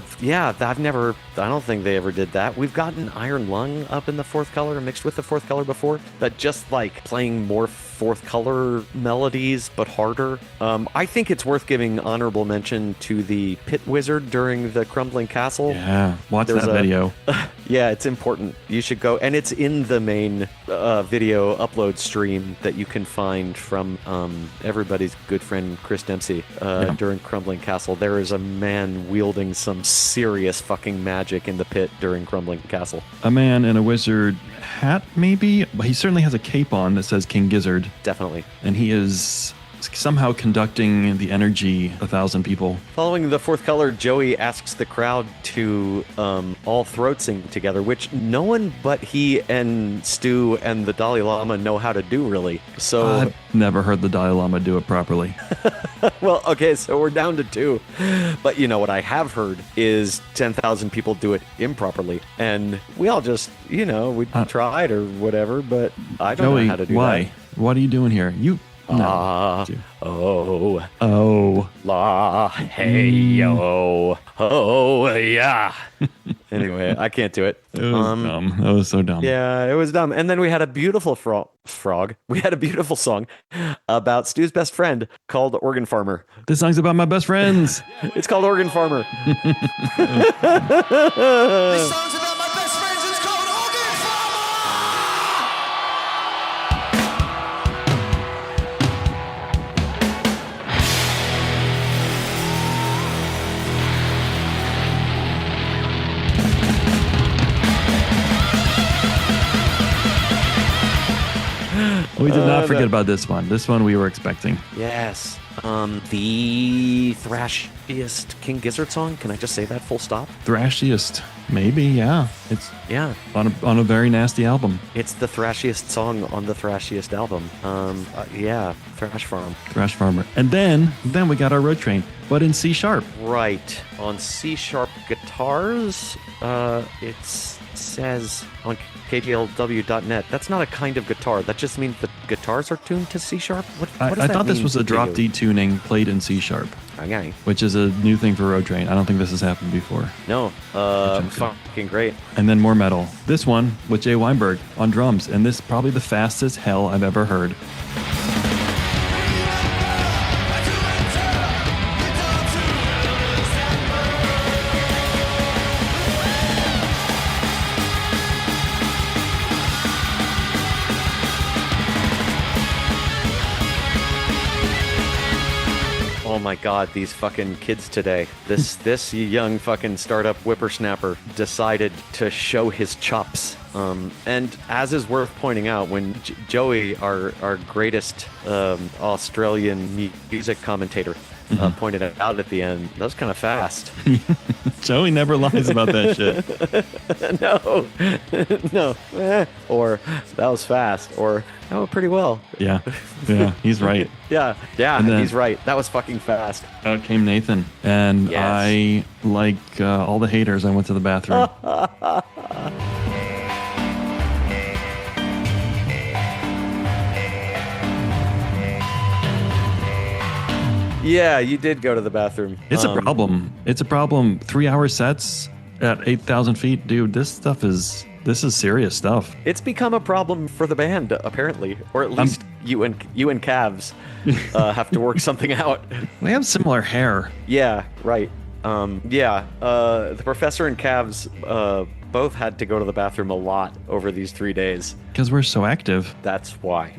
don't think they ever did that. We've gotten Iron Lung up in the fourth color, mixed with the fourth color before, but just like playing more fourth color melodies, but harder. I think it's worth giving honorable mention to the Pit Wizard during the Crumbling Castle. Yeah, watch There's that video. Yeah, it's important. You should go, and it's in the main video upload stream that you can find from everybody's good friend Chris Dempsey during Crumbling Castle. There is a man wielding some serious fucking magic in the pit during Crumbling Castle. A man in a wizard hat, maybe? But he certainly has a cape on that says King Gizzard. Definitely. And he is somehow conducting the energy 1,000 people. Following the fourth color, Joey asks the crowd to all throat sing together, which no one but he and Stu and the Dalai Lama know how to do, really. So I've never heard the Dalai Lama do it properly. well, okay, so we're down to 2. But you know what I have heard is 10,000 people do it improperly. And we all just, we tried or whatever, but I don't Joey, know how to do why? that. What are you doing here? Oh, Oh. la, hey, yo, oh, yeah. Anyway, I can't do it. It was dumb. That was so dumb. Yeah, it was dumb. And then we had a beautiful frog. We had a beautiful song about Stu's best friend called Organ Farmer. This song's about my best friends. It's called Organ Farmer. This song's about my best friends. It's called Organ Farmer. We did not forget about this one. This one we were expecting. Yes. The thrashiest King Gizzard song. Can I just say that full stop? Thrashiest. Maybe, yeah. It's Yeah. on a very nasty album. It's the thrashiest song on the thrashiest album. Yeah. Thrash Farm. Thrash Farmer. And then we got our road train, but in C sharp. Right. On C sharp guitars, it says on KGLW.net, that's not a kind of guitar. That just means the guitars are tuned to C sharp? What does I that thought this mean was a to drop you? D tuning played in C sharp, Okay. which is a new thing for road train. I don't think this has happened before. No. I'm good. Fucking great. And then more metal. This one with Jay Weinberg on drums, and this is probably the fastest hell I've ever heard. Oh my god, these fucking kids today. This young fucking startup whippersnapper decided to show his chops. And as is worth pointing out, when Joey, our greatest Australian music commentator, pointed it out at the end, that was kind of fast. Joey never lies about that shit. No. Or that was fast. Or that went pretty well. Yeah, he's right. Yeah, And then- he's right. That was fucking fast. Out came Nathan, and Yes. I, like all the haters, I went to the bathroom. Yeah, you did go to the bathroom. It's a problem. It's a problem. 3-hour sets at 8,000 feet, dude. This is serious stuff. It's become a problem for the band, apparently, or at least you and Cavs have to work something out. We have similar hair. Yeah, right. The professor and Cavs both had to go to the bathroom a lot over these 3 days. Because we're so active. That's why.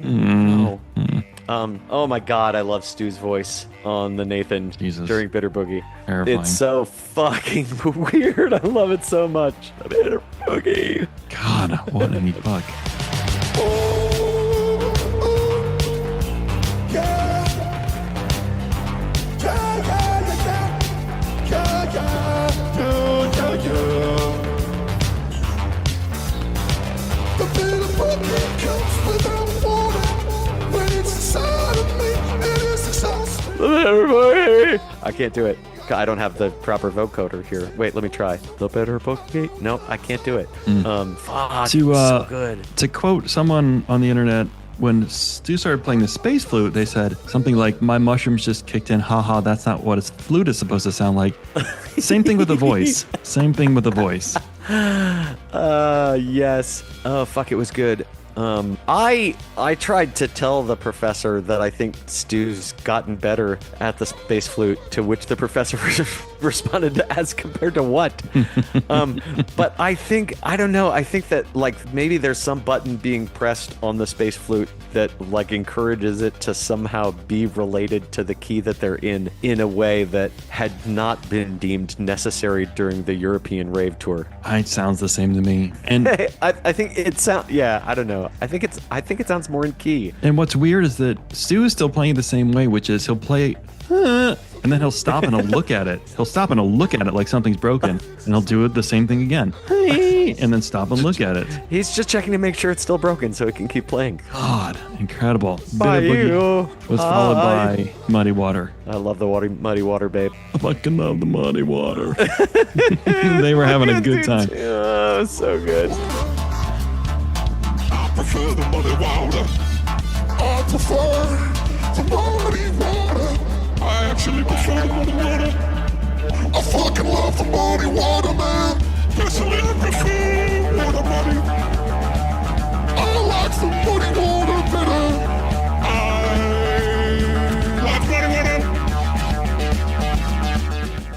Oh my god, I love Stu's voice on the Nathan Jesus. during Bitter Boogie. Terrifying. It's so fucking weird. I love it so much. Bitter Boogie. God, what a neat fuck. I can't do it. I don't have the proper vocoder here. Wait, let me try. The Bitter Boogie. No, I can't do it. Fuck. To so good. to quote someone on the internet, when Stu started playing the space flute, they said something like, "My mushrooms just kicked in. Haha, that's not what a flute is supposed to sound like." Same thing with the voice. Same thing with the voice. Yes. Oh, fuck, it was good. I tried to tell the professor that I think Stu's gotten better at the space flute, to which the professor responded as compared to what? But I don't know, I think that like maybe there's some button being pressed on the space flute that like encourages it to somehow be related to the key that they're in a way that had not been deemed necessary during the European rave tour. It sounds the same to me. And I think it sounds, yeah, I don't know. I think it sounds more in key. And what's weird is that Stu is still playing the same way, which is he'll play, and then he'll stop and he'll look at it. He'll stop and he'll look at it like something's broken, and he'll do it the same thing again, and then stop and look at it. He's just checking to make sure it's still broken so he can keep playing. God, incredible. By Bit of you. Boogie was followed by Muddy Water. I love the Muddy Water, babe. I fucking love the Muddy Water. They were having a good time. Oh, so good. I prefer the muddy water. I prefer the muddy water. I actually prefer the muddy water. I fucking love the muddy water, man. Personally, I prefer water muddy. I like the muddy water better. I like muddy water.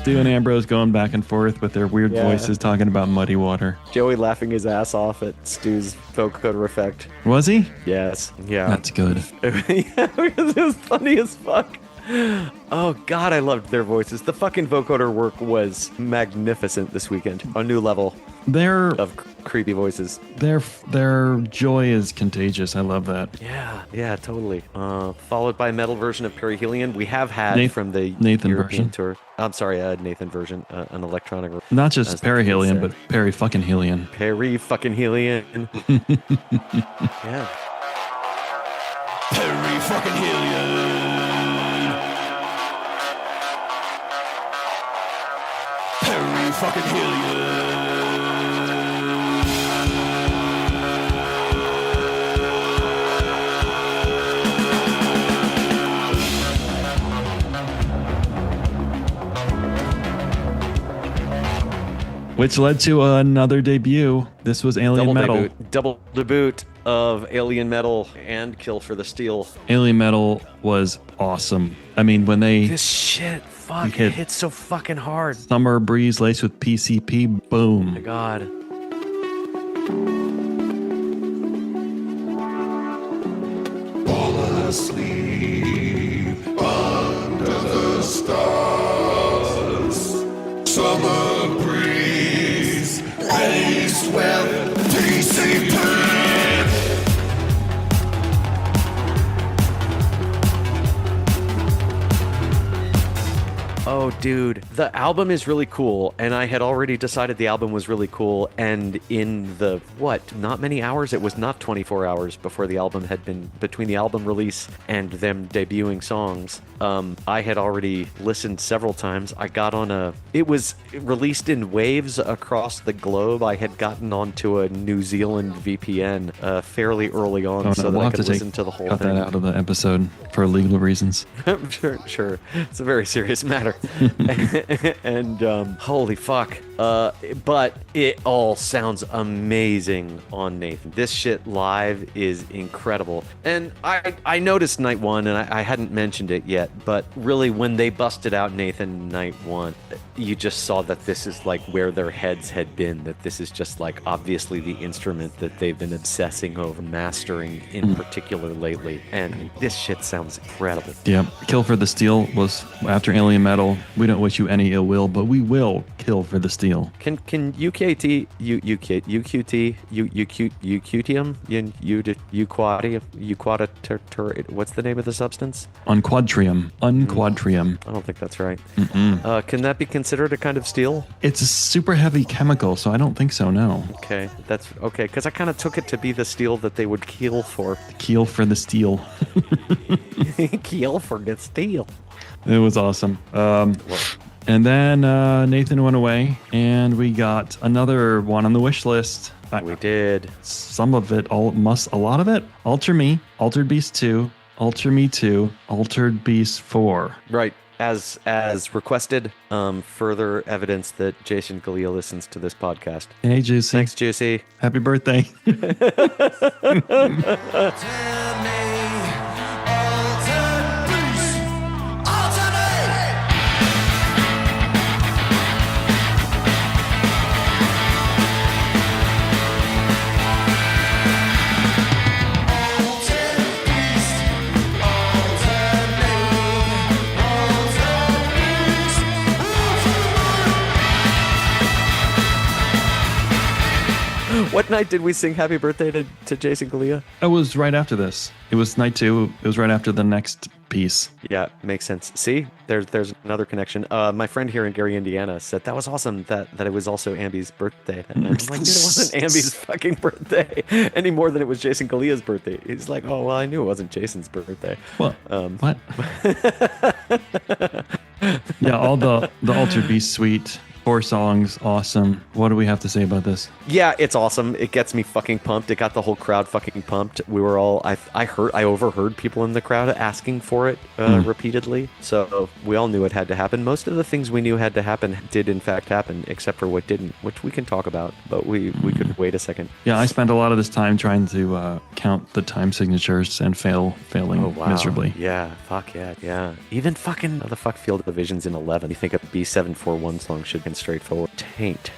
Stu and Ambrose going back and forth with their weird Yeah. voices talking about Muddy Water. Joey laughing his ass off at Stu's vocoder effect. Was he? Yes. Yeah. That's good. Yeah, because it was funny as fuck. Oh god, I loved their voices. The fucking vocoder work was magnificent this weekend. A new level Their of creepy voices. their joy is contagious. I love that. Yeah, totally. Followed by a metal version of Perihelion. We have had from the Nathan European version. tour. I'm sorry, Nathan version, an electronic version. Not just As the kids perihelion, say. but peri fucking helion. Perry fucking Helion. Yeah. Perry fucking Helion. Perry fucking Helion. Which led to another debut. This was Alien Metal. Double debut of Alien Metal and Kill for the Steel. Alien Metal was awesome. I mean, when they This shit, fuck, hit- it hits so fucking hard. Summer Breeze laced with PCP, boom. My God. Fall asleep under the stars. Summer breeze laced with PCP. Oh, dude, the album is really cool, and I had already decided the album was really cool. And in the not many hours, it was not 24 hours before the album had been between the album release and them debuting songs. I had already listened several times. I got on it was released in waves across the globe. I had gotten onto a New Zealand VPN fairly early on, so that I could listen to the whole cut thing. that out of the episode for legal reasons. Sure. It's a very serious matter. And holy fuck. But it all sounds amazing on Nathan. This shit live is incredible. And I noticed night one, and I hadn't mentioned it yet, but really when they busted out Nathan night one, you just saw that this is like where their heads had been, that this is just like obviously the instrument that they've been obsessing over mastering in particular lately. And this shit sounds incredible. Yeah, Kill for the Steel was after Alien Metal. We don't wish you any ill will, but we will kill for the steel. Can UKT what's the name of the substance? Unquadrium. Unquadrium. I don't think that's right. Can that be considered a kind of steel? It's a super heavy chemical, so I don't think so, no. Okay, that's okay, because I kind of took it to be the steel that they would keel for. Keel for the steel. Keel for the steel. It was awesome. And then Nathan went away, and we got another one on the wish list. We did. Some of it, a lot of it. Alter Me, Altered Beast 2, Alter Me 2, Altered Beast 4. Right. As requested, further evidence that Jason Galea listens to this podcast. Hey, Juicy. Thanks, Juicy. Happy birthday. Tell me, altered beast, alternate. Altered beast, alternate. Altered beast, alternate. What night did we sing Happy Birthday to Jason Galea? It was right after this. It was night 2. It was right after the next piece. Yeah, makes sense. See, there's another connection. My friend here in Gary, Indiana, said that was awesome that it was also Ambi's birthday. And I'm like, dude, it wasn't Ambi's fucking birthday any more than it was Jason Galea's birthday. He's like, oh well, I knew it wasn't Jason's birthday. What? What? Yeah, all the Altered Beast suite. 4 songs, awesome. What do we have to say about this? Yeah, it's awesome. It gets me fucking pumped. It got the whole crowd fucking pumped. We were all I overheard people in the crowd asking for it repeatedly. So we all knew it had to happen. Most of the things we knew had to happen did in fact happen, except for what didn't, which we can talk about. But we could wait a second. Yeah, I spent a lot of this time trying to count the time signatures and failing miserably. Yeah, fuck yeah. Even fucking how the fuck Field Division's in 11. You think a B741 song should be straightforward. Taint.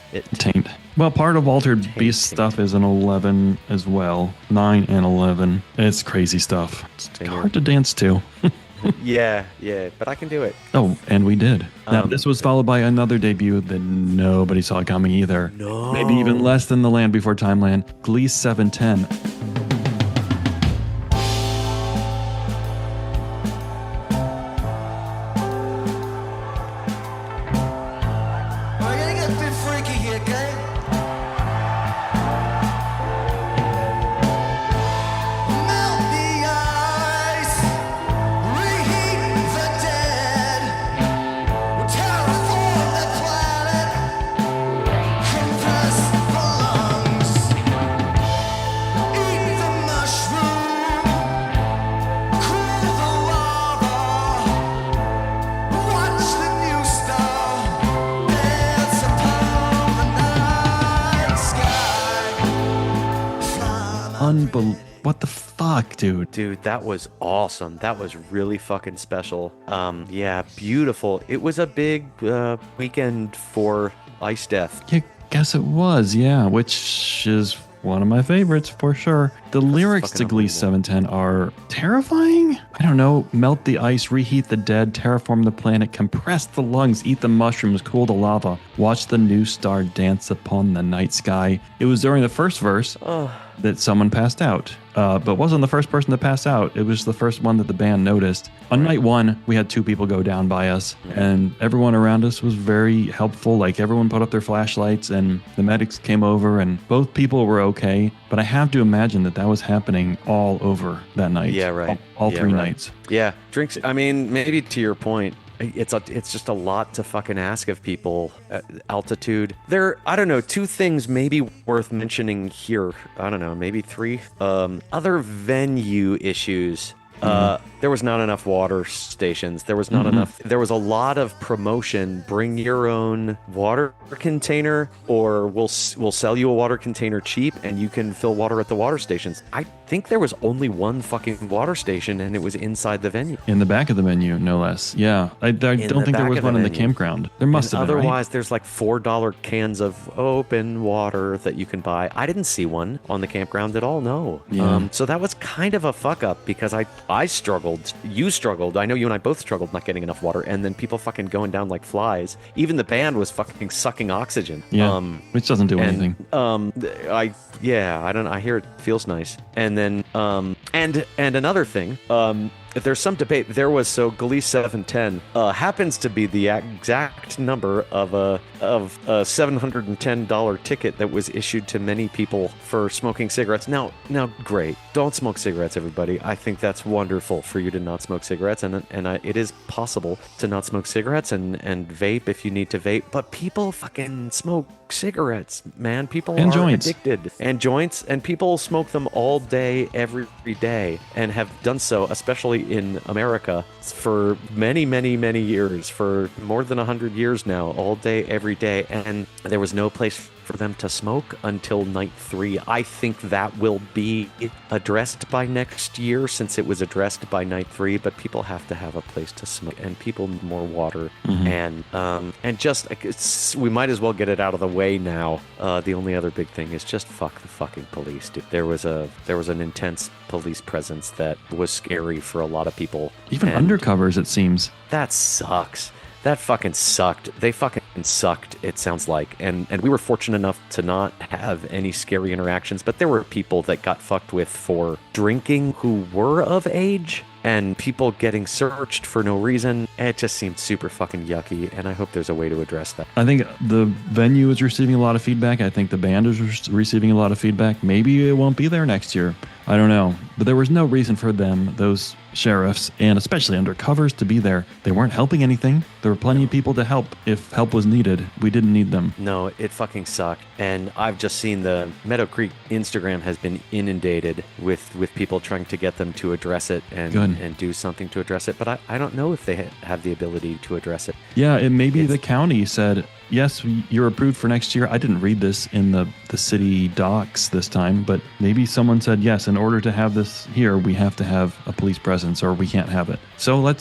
Well, part of Altered Beast stuff is an 11 as well. 9 and 11. It's crazy stuff. It's hard to dance to. yeah, but I can do it. Oh, and we did. Now, this was followed by another debut that nobody saw coming either. No. Maybe even less than The Land Before Timeland. Glee 710. We're gonna get a bit freaky here, okay? Melt the ice, reheat the dead, terraform the planet, compress the lungs, eat the mushroom, cool the lava, watch the new star dance upon the night sky. What the fuck, dude? Dude, that was awesome. That was really fucking special. Yeah, beautiful. It was a big weekend for Ice Death. Yeah, guess it was, yeah, which is one of my favorites for sure. The lyrics to fucking Glee unbelievable. 710 are terrifying. I don't know. Melt the ice, reheat the dead, terraform the planet, compress the lungs, eat the mushrooms, cool the lava, watch the new star dance upon the night sky. It was during the first verse that someone passed out. But wasn't the first person to pass out. It was the first one that the band noticed. On night 1, we had 2 people go down by us, and everyone around us was very helpful. Like, everyone put up their flashlights, and the medics came over, and both people were okay. But I have to imagine that was happening all over that night. Yeah, right. All Yeah, 3 right. nights. Yeah, drinks. I mean, maybe to your point, it's just a lot to fucking ask of people. Altitude. I don't know, 2 things maybe worth mentioning here. I don't know, maybe 3. Other venue issues. There was not enough water stations. There was not enough. There was a lot of promotion. Bring your own water container, or we'll sell you a water container cheap, and you can fill water at the water stations. I think there was only one fucking water station, and it was inside the venue. In the back of the menu, no less. Yeah, I don't think there was one in the campground. There must have been, right? Otherwise, there's like $4 cans of open water that you can buy. I didn't see one on the campground at all. No. Yeah. So that was kind of a fuck up, because I struggled. You struggled. I know you and I both struggled not getting enough water, and then people fucking going down like flies. Even the band was fucking sucking oxygen. Yeah, which doesn't do anything. I hear it feels nice. And then and another thing, there's some debate. There was Glee 710 happens to be the exact number of a $710 ticket that was issued to many people for smoking cigarettes. Now, great. Don't smoke cigarettes, everybody. I think that's wonderful for you to not smoke cigarettes, and it is possible to not smoke cigarettes and vape if you need to vape. But people fucking smoke cigarettes, man. People And are joints. addicted, and joints, and people smoke them all day, every day, and have done so, especially in America, for many, many, many years, for more than 100 years now, all day, every day, and there was no place for them to smoke until night 3. I think that will be addressed by next year, since it was addressed by night 3, but people have to have a place to smoke, and people need more water, and just we might as well get it out of the way now. The only other big thing is just fuck the fucking police, dude. There was an intense police presence that was scary for a lot of people. Even and undercovers, it seems. that sucks. That fucking sucked. They fucking sucked, it sounds like. And we were fortunate enough to not have any scary interactions, but there were people that got fucked with for drinking who were of age, and people getting searched for no reason. It just seemed super fucking yucky, and I hope there's a way to address that. I think the venue is receiving a lot of feedback. I think the band is receiving a lot of feedback. Maybe it won't be there next year. I don't know. But there was no reason for them, those sheriffs, and especially undercovers, to be there. They weren't helping anything. There were plenty of people to help if help was needed. We didn't need them. No, it fucking sucked. And I've just seen the Meadow Creek Instagram has been inundated with people trying to get them to address it and do something to address it. But I don't know if they have the ability to address it. Yeah, it maybe the county said, yes, you're approved for next year. I didn't read this in the city docs this time, but maybe someone said, yes, in order to have this here, we have to have a police presence or we can't have it. So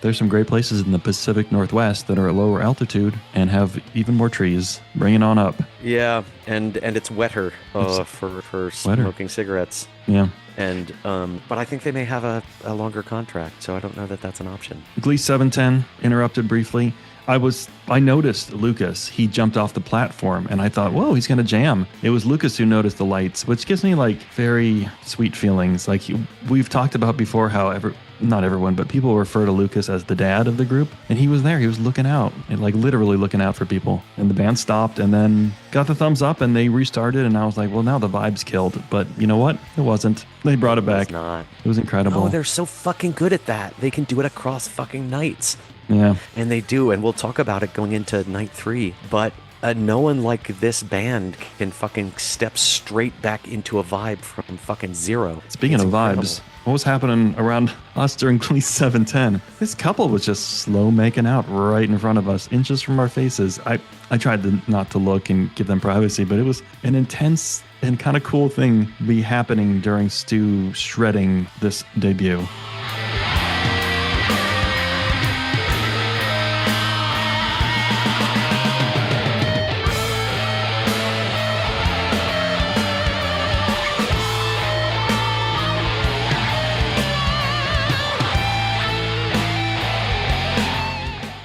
there's some great places in the Pacific Northwest that are at lower altitude and have even more trees. Bring it on up. Yeah, and it's wetter for smoking cigarettes. Yeah. And but I think they may have a longer contract, so I don't know that that's an option. Glee 710 interrupted briefly. I noticed Lucas. He jumped off the platform, and I thought, whoa, he's going to jam. It was Lucas who noticed the lights, which gives me like very sweet feelings. Like we've talked about before how not everyone, but people refer to Lucas as the dad of the group, and he was there. He was looking out, and like literally looking out for people. And the band stopped and then got the thumbs up, and they restarted, and I was like, well, now the vibe's killed. But you know what? It wasn't. They brought it back. It's not. It was incredible. Oh, they're so fucking good at that. They can do it across fucking nights. Yeah. And they do, and we'll talk about it going into night 3. But no one like this band can fucking step straight back into a vibe from fucking zero. Speaking of vibes, what was happening around us during Glee 710? This couple was just slow making out right in front of us, inches from our faces. I tried not to look and give them privacy, but it was an intense and kind of cool thing be happening during Stu shredding this debut.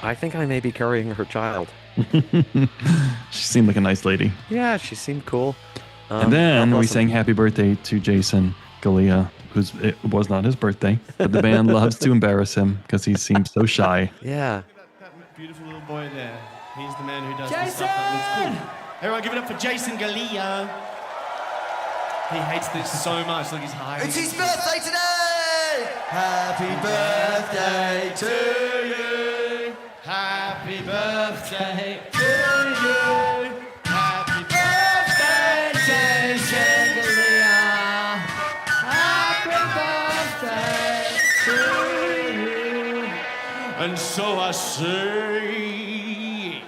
I think I may be carrying her child. She seemed like a nice lady. Yeah, she seemed cool. And then God we bless sang him. happy birthday to Jason Galea, it was not his birthday, but the band loves to embarrass him because he seems so shy. Yeah. That beautiful little boy there. He's the man who does the stuff that looks cool. Everyone give it up for Jason Galea. He hates this so much. Look, he's hiding. It's his birthday today! Happy birthday to you! Happy birthday to you. Happy birthday, Jason Galea. Happy birthday to you. And so I say.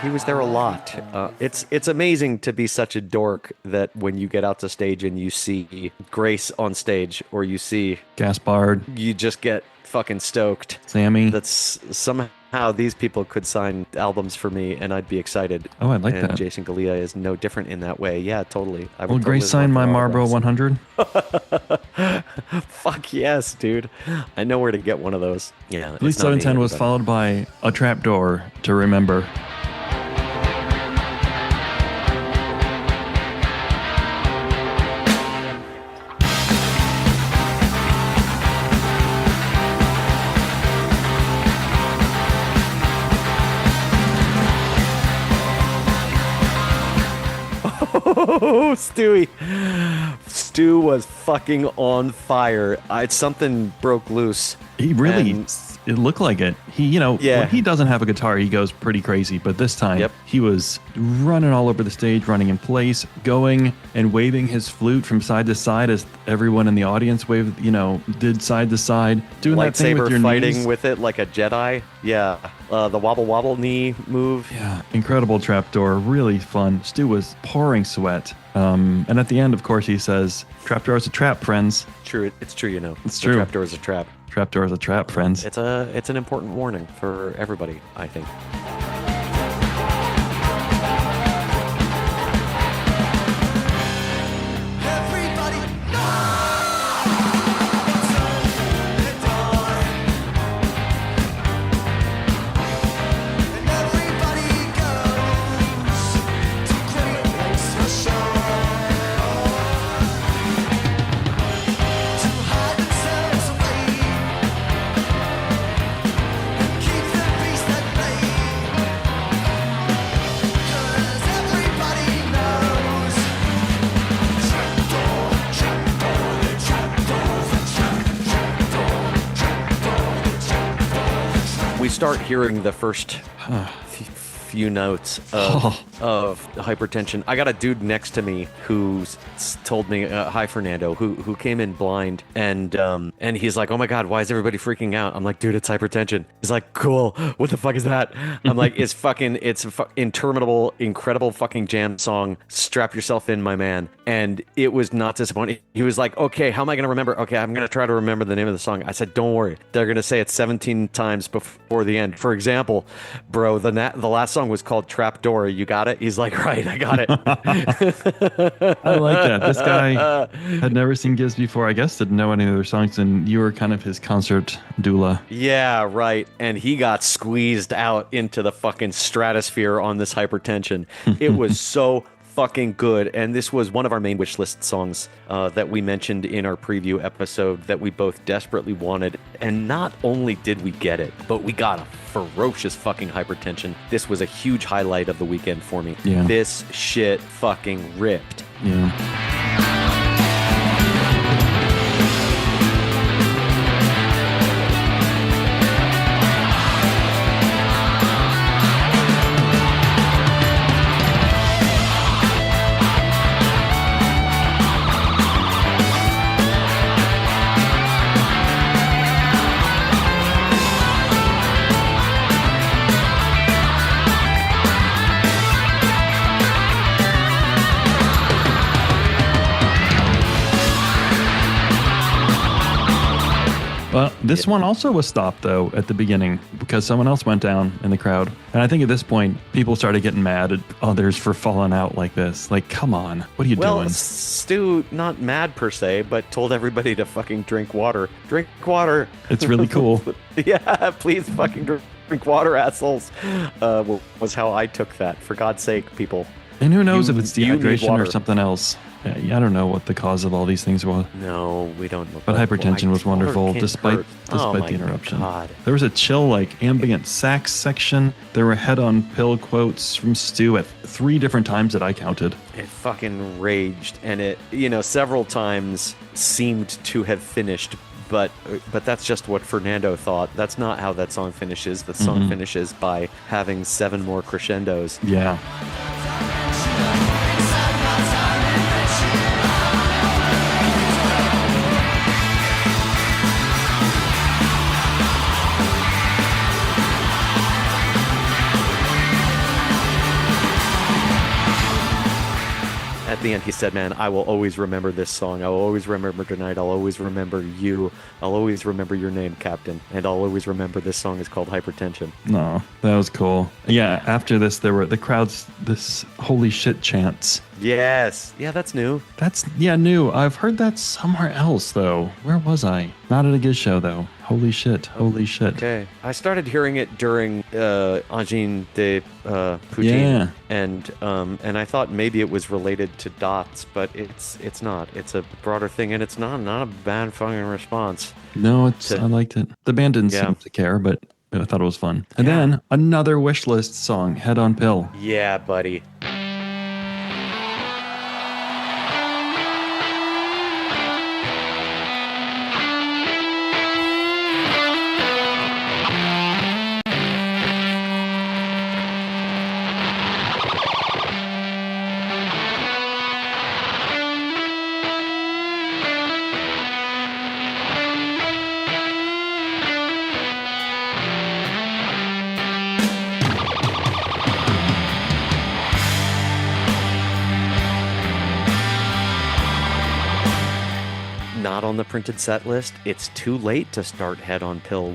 He was there a lot. It's amazing to be such a dork that when you get out to stage and you see Grace on stage or you see Gaspard, you just get fucking stoked. Sammy. That's somehow these people could sign albums for me and I'd be excited. Oh, I like and that. Jason Galea is no different in that way. Yeah, totally. I would Will Grace totally sign my love Marlboro autographs. 100? Fuck yes, dude. I know where to get one of those. Yeah. Glee it's not me, 710 was everybody. followed by a trapdoor to remember. Stewie. Stu was fucking on fire. Something broke loose. He really, it looked like it. He, when he doesn't have a guitar, he goes pretty crazy. But this time, he was running all over the stage, running in place, going and waving his flute from side to side as everyone in the audience waved, did side to side, doing that thing with your fighting knees. with it like a Jedi. Yeah, the wobble knee move. Yeah, incredible trapdoor, really fun. Stu was pouring sweat. And at the end, of course, he says, "Trapdoor is a trap, friends." True, it's true. It's true. Trapdoor is a trap. Trapdoor is a trap, friends. It's an important warning for everybody, I think. We start hearing the first few notes of hypertension. I got a dude next to me who's told me, "Hi, Fernando," who came in blind, and he's like, "Oh my God, why is everybody freaking out?" I'm like, "Dude, it's hypertension." He's like, "Cool. What the fuck is that?" I'm like, "It's interminable, incredible fucking jam song. Strap yourself in, my man." And it was not disappointing. He was like, "Okay, how am I gonna remember? Okay, I'm gonna try to remember the name of the song." I said, "Don't worry. They're gonna say it 17 times before the end." For example, bro, the last song was called Trapdoor. You got it? He's like, "Right, I got it." I like that. This guy had never seen Gibbs before. I guess didn't know any of their songs, and you were kind of his concert doula. Yeah, right. And he got squeezed out into the fucking stratosphere on this hypertension. It was so fucking good. And this was one of our main wish list songs that we mentioned in our preview episode that we both desperately wanted. And not only did we get it, but we got a ferocious fucking hypertension. This was a huge highlight of the weekend for me. Yeah. This shit fucking ripped. Yeah. Well, this one also was stopped, though, at the beginning because someone else went down in the crowd. And I think at this point, people started getting mad at others for falling out like this. Like, come on. What are you doing? Well, Stu, not mad per se, but told everybody to fucking drink water. Drink water. It's really cool. Yeah, please fucking drink water, assholes. Was how I took that. For God's sake, people. And who knows if it's you need dehydration or water. something else. Yeah, I don't know what the cause of all these things was. No, we don't. But hypertension was wonderful despite the interruption. God. There was a chill, like, ambient sax section. There were head-on pill quotes from Stu at 3 different times that I counted. It fucking raged, and it, several times seemed to have finished. But that's just what Fernando thought. That's not how that song finishes. The song finishes by having 7 more crescendos. Yeah. At the end, he said, "Man, I will always remember this song. I will always remember tonight. I'll always remember you. I'll always remember your name, Captain. And I'll always remember this song is called Hypertension." No, that was cool. Yeah, after this, there were the crowd's this holy shit chants. Yes. Yeah, that's new. That's, new. I've heard that somewhere else, though. Where was I? Not at a Giz show, though. Holy shit. Holy shit. Okay. I started hearing it during Angine de Poutine. Yeah. And I thought maybe it was related to dots, but it's not. It's a broader thing, and it's not a bad fucking response. No, I liked it. The band didn't seem to care, but I thought it was fun. And then another wish list song, Head on Pill. Yeah, buddy. on the printed set list, it's too late to start Head on Pill.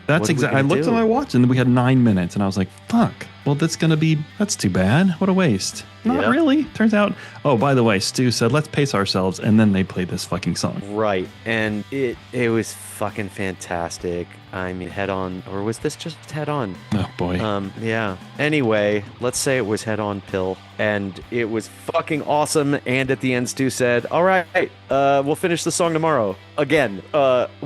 That's exactly. I looked at my watch and we had 9 minutes, and I was like, "Fuck! Well, that's too bad. What a waste." Not really. Turns out. Oh, by the way, Stu said, "Let's pace ourselves," and then they played this fucking song. Right, and it was fucking fantastic. I mean, Head On, or was this just Head On? Oh boy. Yeah. Anyway, let's say it was Head On Pill, and it was fucking awesome. And at the end, Stu said, "All right, we'll finish the song tomorrow." Again,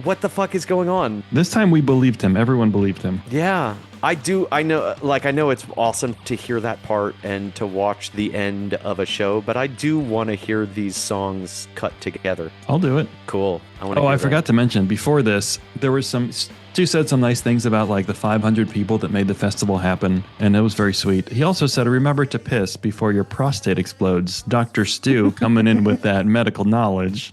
what the fuck is going on? This time we believed him. Everyone believed him. Yeah. I know it's awesome to hear that part and to watch the end of a show, but I do want to hear these songs cut together. I'll do it. Cool. I forgot to mention before this, there was Stu said some nice things about like the 500 people that made the festival happen, and it was very sweet. He also said, "Remember to piss before your prostate explodes." Dr. Stu coming in with that medical knowledge.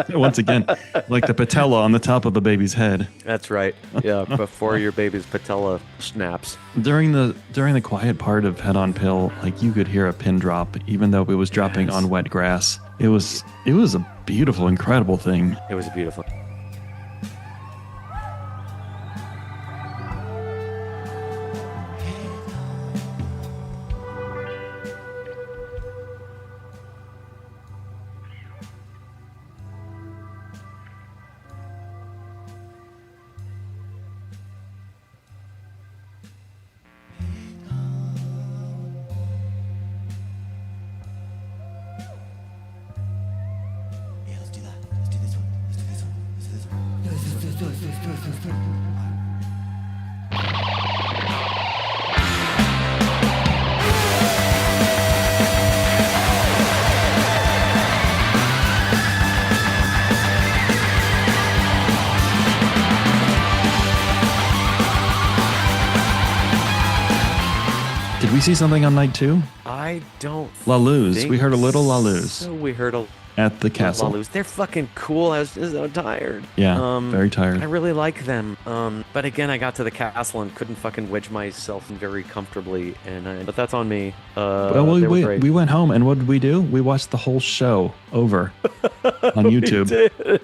Once again, like the patella on the top of the baby's head. That's right. Yeah, before your baby's patella snaps. During the quiet part of Head on Pill, like you could hear a pin drop, even though it was dropping on wet grass. It was a beautiful, incredible thing. It was beautiful. Did we see something on night 2? I don't. La Luz. think We heard a little La Luz So we heard a at the castle. La Luz. They're fucking cool. I was just so tired. Yeah, very I tired. really like them. But again, I got to the castle and couldn't fucking wedge myself in very comfortably, but that's on me. Well, they were great. we went home, and what did we do? We watched the whole show over on YouTube.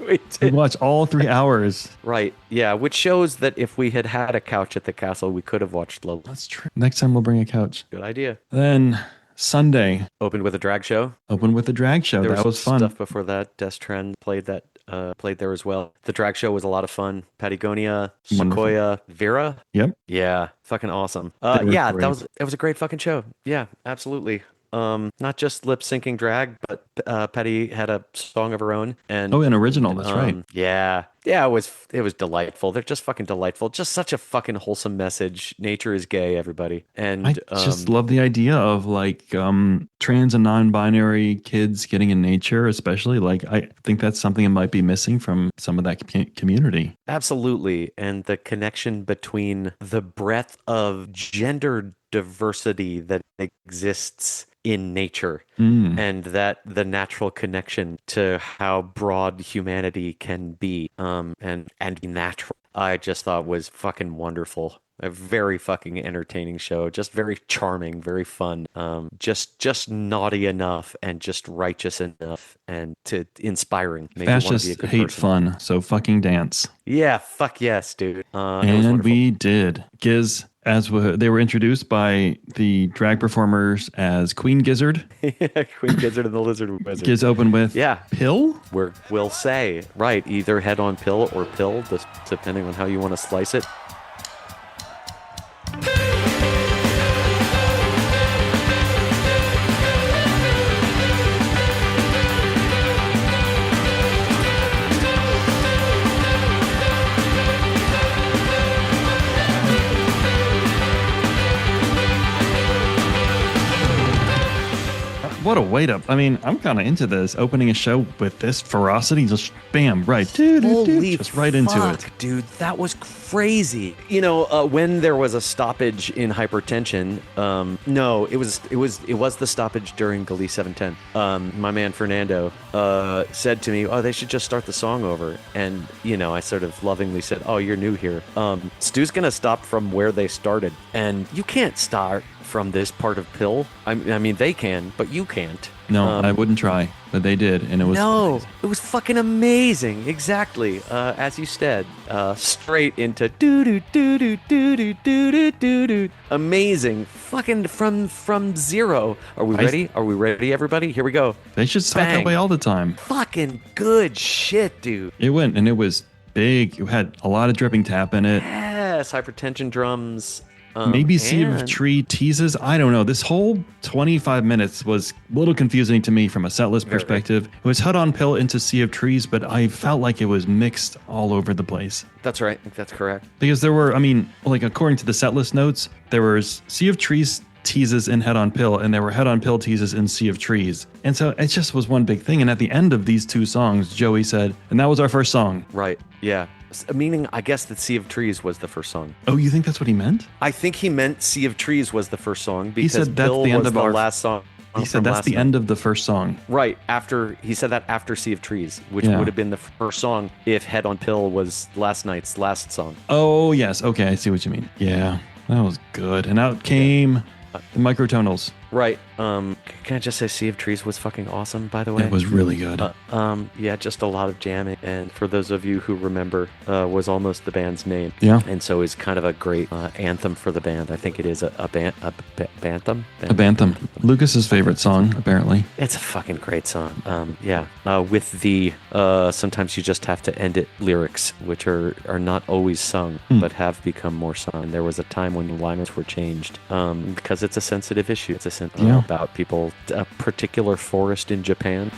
We did. We watched all 3 hours. Right. Yeah, which shows that if we had had a couch at the castle, we could have watched Lola. That's true. Next time we'll bring a couch. Good idea. Then Sunday, Opened with a drag show. open with the drag show. There That was fun. stuff before that. Des Trend played there as well. The drag show was a lot of fun. Patagonia, Wonderful. Sequoia, Vera. Yep. Yeah, fucking awesome. They were Yeah, great. that was a great fucking show. Yeah, absolutely. Not just lip syncing drag, but Patty had a song of her own. And Oh, an original. That's right. Yeah, it was delightful. They're just fucking delightful. Just such a fucking wholesome message. Nature is gay, everybody. And I just love the idea of like trans and non-binary kids getting in nature, especially. Like I think that's something that might be missing from some of that community. absolutely. And the connection between the breadth of gender diversity that exists in nature and that the natural connection to how broad humanity can be and be natural, I just thought was fucking wonderful. A very fucking entertaining show, just very charming, very fun, just naughty enough and just righteous enough and inspiring. Made you wanna be a Fascists good hate person. fun, so fucking dance. Yeah, fuck yes, dude. It was And wonderful. we did. Giz, they were introduced by the drag performers as Queen Gizzard. Queen Gizzard and the Lizard Wizard. Giz opened with Yeah. Pill? We'll say, right, either Head on Pill or Pill, depending on how you want to slice it. What a way to... I mean, I'm kind of into this. Opening a show with this ferocity, just bam, right. Just right into it. Dude, that was crazy. You know, when there was a stoppage in hypertension, no, it was the stoppage during Glee 710. My man Fernando said to me, "Oh, they should just start the song over." And, you know, I sort of lovingly said, "Oh, you're new here. Stu's gonna stop from where they started." And you can't start from this part of Pill. I mean, they can, but you can't. No, I wouldn't try, but they did, and it was it was fucking amazing. Exactly, as you said, straight into do do do do do do do do do. Amazing, fucking from zero. Are we ready? Are we ready, everybody? Here we go. They should start that way all the time. Fucking good shit, dude. It went, and it was big. It had a lot of dripping tap in it. Yes, hypertension drums. Maybe Sea of Tree teases. I don't know. This whole 25 minutes was a little confusing to me from a setlist perspective. It was Hut on Pill into Sea of Trees, but I felt like it was mixed all over the place. That's right. That's correct. Because there were, I mean, like according to the setlist notes, there was Sea of Trees teases in Head on Pill, and there were Head on Pill teases in Sea of Trees. And so it just was one big thing. And at the end of these two songs, Joey said, and that was our first song. Right. Yeah. Meaning, I guess that Sea of Trees was the first song. Oh, you think that's what he meant? I think he meant Sea of Trees was the first song because he said that's Bill the end was of the our last song. He said that's the end of the first song. Right. He said that after Sea of Trees, which would have been the first song if Head on Pill was last night's last song. Oh, yes. Okay, I see what you mean. Yeah, that was good. And out came the microtonals. Right. Can I just say Sea of Trees was fucking awesome, by the way? It was really good. Yeah, just a lot of jamming. And for those of you who remember, was almost the band's name. Yeah. And so is kind of a great anthem for the band. I think it is a bantam. A bantam. Lucas's favorite song, apparently. It's a fucking great song. Yeah. With the sometimes you just have to end it lyrics, which are not always sung, but have become more sung. There was a time when the liners were changed because it's a sensitive issue. It's a about people, a particular forest in Japan.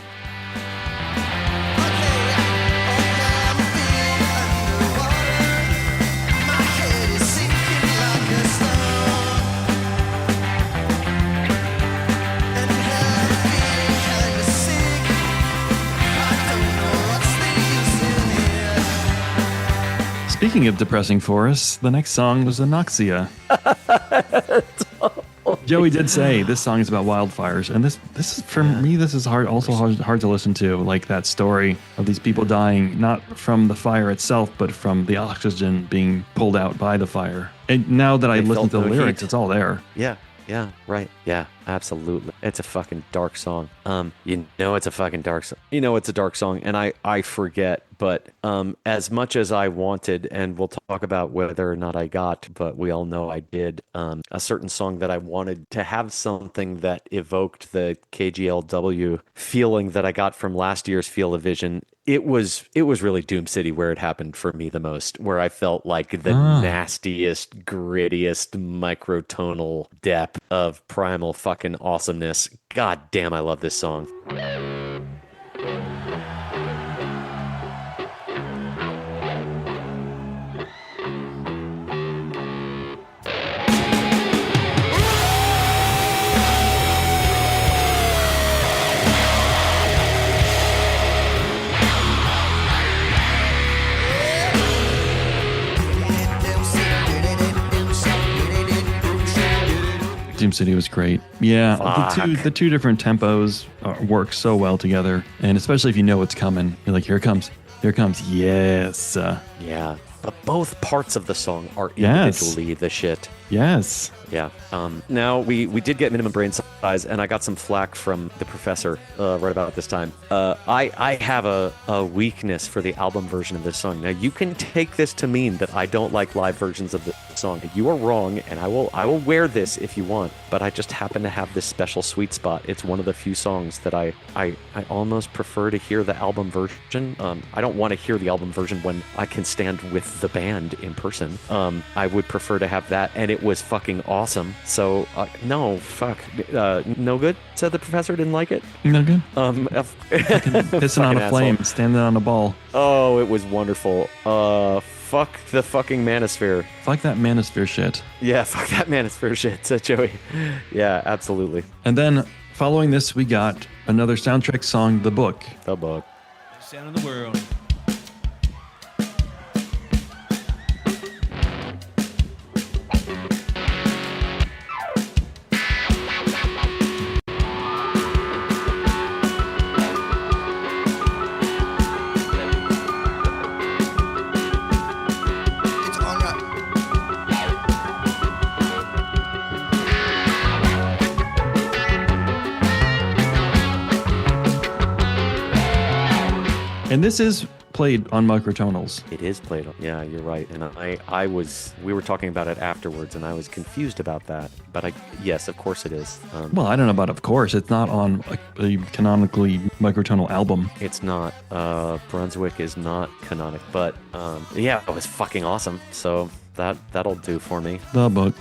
Speaking of depressing forests, the next song was Anoxia. Joey did say this song is about wildfires, and this is for me. This is hard to listen to. Like that story of these people dying not from the fire itself, but from the oxygen being pulled out by the fire. And now that I listen to the lyrics, it's all there. Yeah. Yeah, right. Yeah, absolutely. It's a fucking dark song. You know it's a fucking dark song. You know it's a dark song, and I forget, but as much as I wanted, and we'll talk about whether or not I got, but we all know I did, a certain song that I wanted to have something that evoked the KGLW feeling that I got from last year's Field of Vision. It was really Doom City where it happened for me the most, where I felt like the nastiest, grittiest microtonal depth of primal fucking awesomeness. God damn, I love this song. Doom City was great. Yeah, the two different tempos work so well together, and especially if you know what's coming, you're like, here it comes, yes. Yeah, but both parts of the song are individually the shit. Yes. Yeah. Now we did get minimum brain size, and I got some flack from the professor right about this time. I have a weakness for the album version of this song. Now you can take this to mean that I don't like live versions of the song. You are wrong, and I will wear this if you want. But I just happen to have this special sweet spot. It's one of the few songs that I almost prefer to hear the album version. I don't want to hear the album version when I can stand with the band in person. I would prefer to have that, and it was fucking awesome. So no, fuck, no good. Said the professor didn't like it. No good. Pissing on a flame, standing on a ball. Oh, it was wonderful. Fuck the fucking manosphere. Fuck that manosphere shit. Yeah, fuck that manosphere shit, said Joey. Yeah, absolutely. And then following this, we got another soundtrack song, The Book. The Book. Sound of the world. And this is played on microtonals. It is played on. Yeah, you're right. And we were talking about it afterwards, and I was confused about that. But yes, of course it is. Well, I don't know about of course. It's not on a canonically microtonal album. It's not. Brunswick is not canonic. But yeah, it was fucking awesome. So that'll do for me. The book.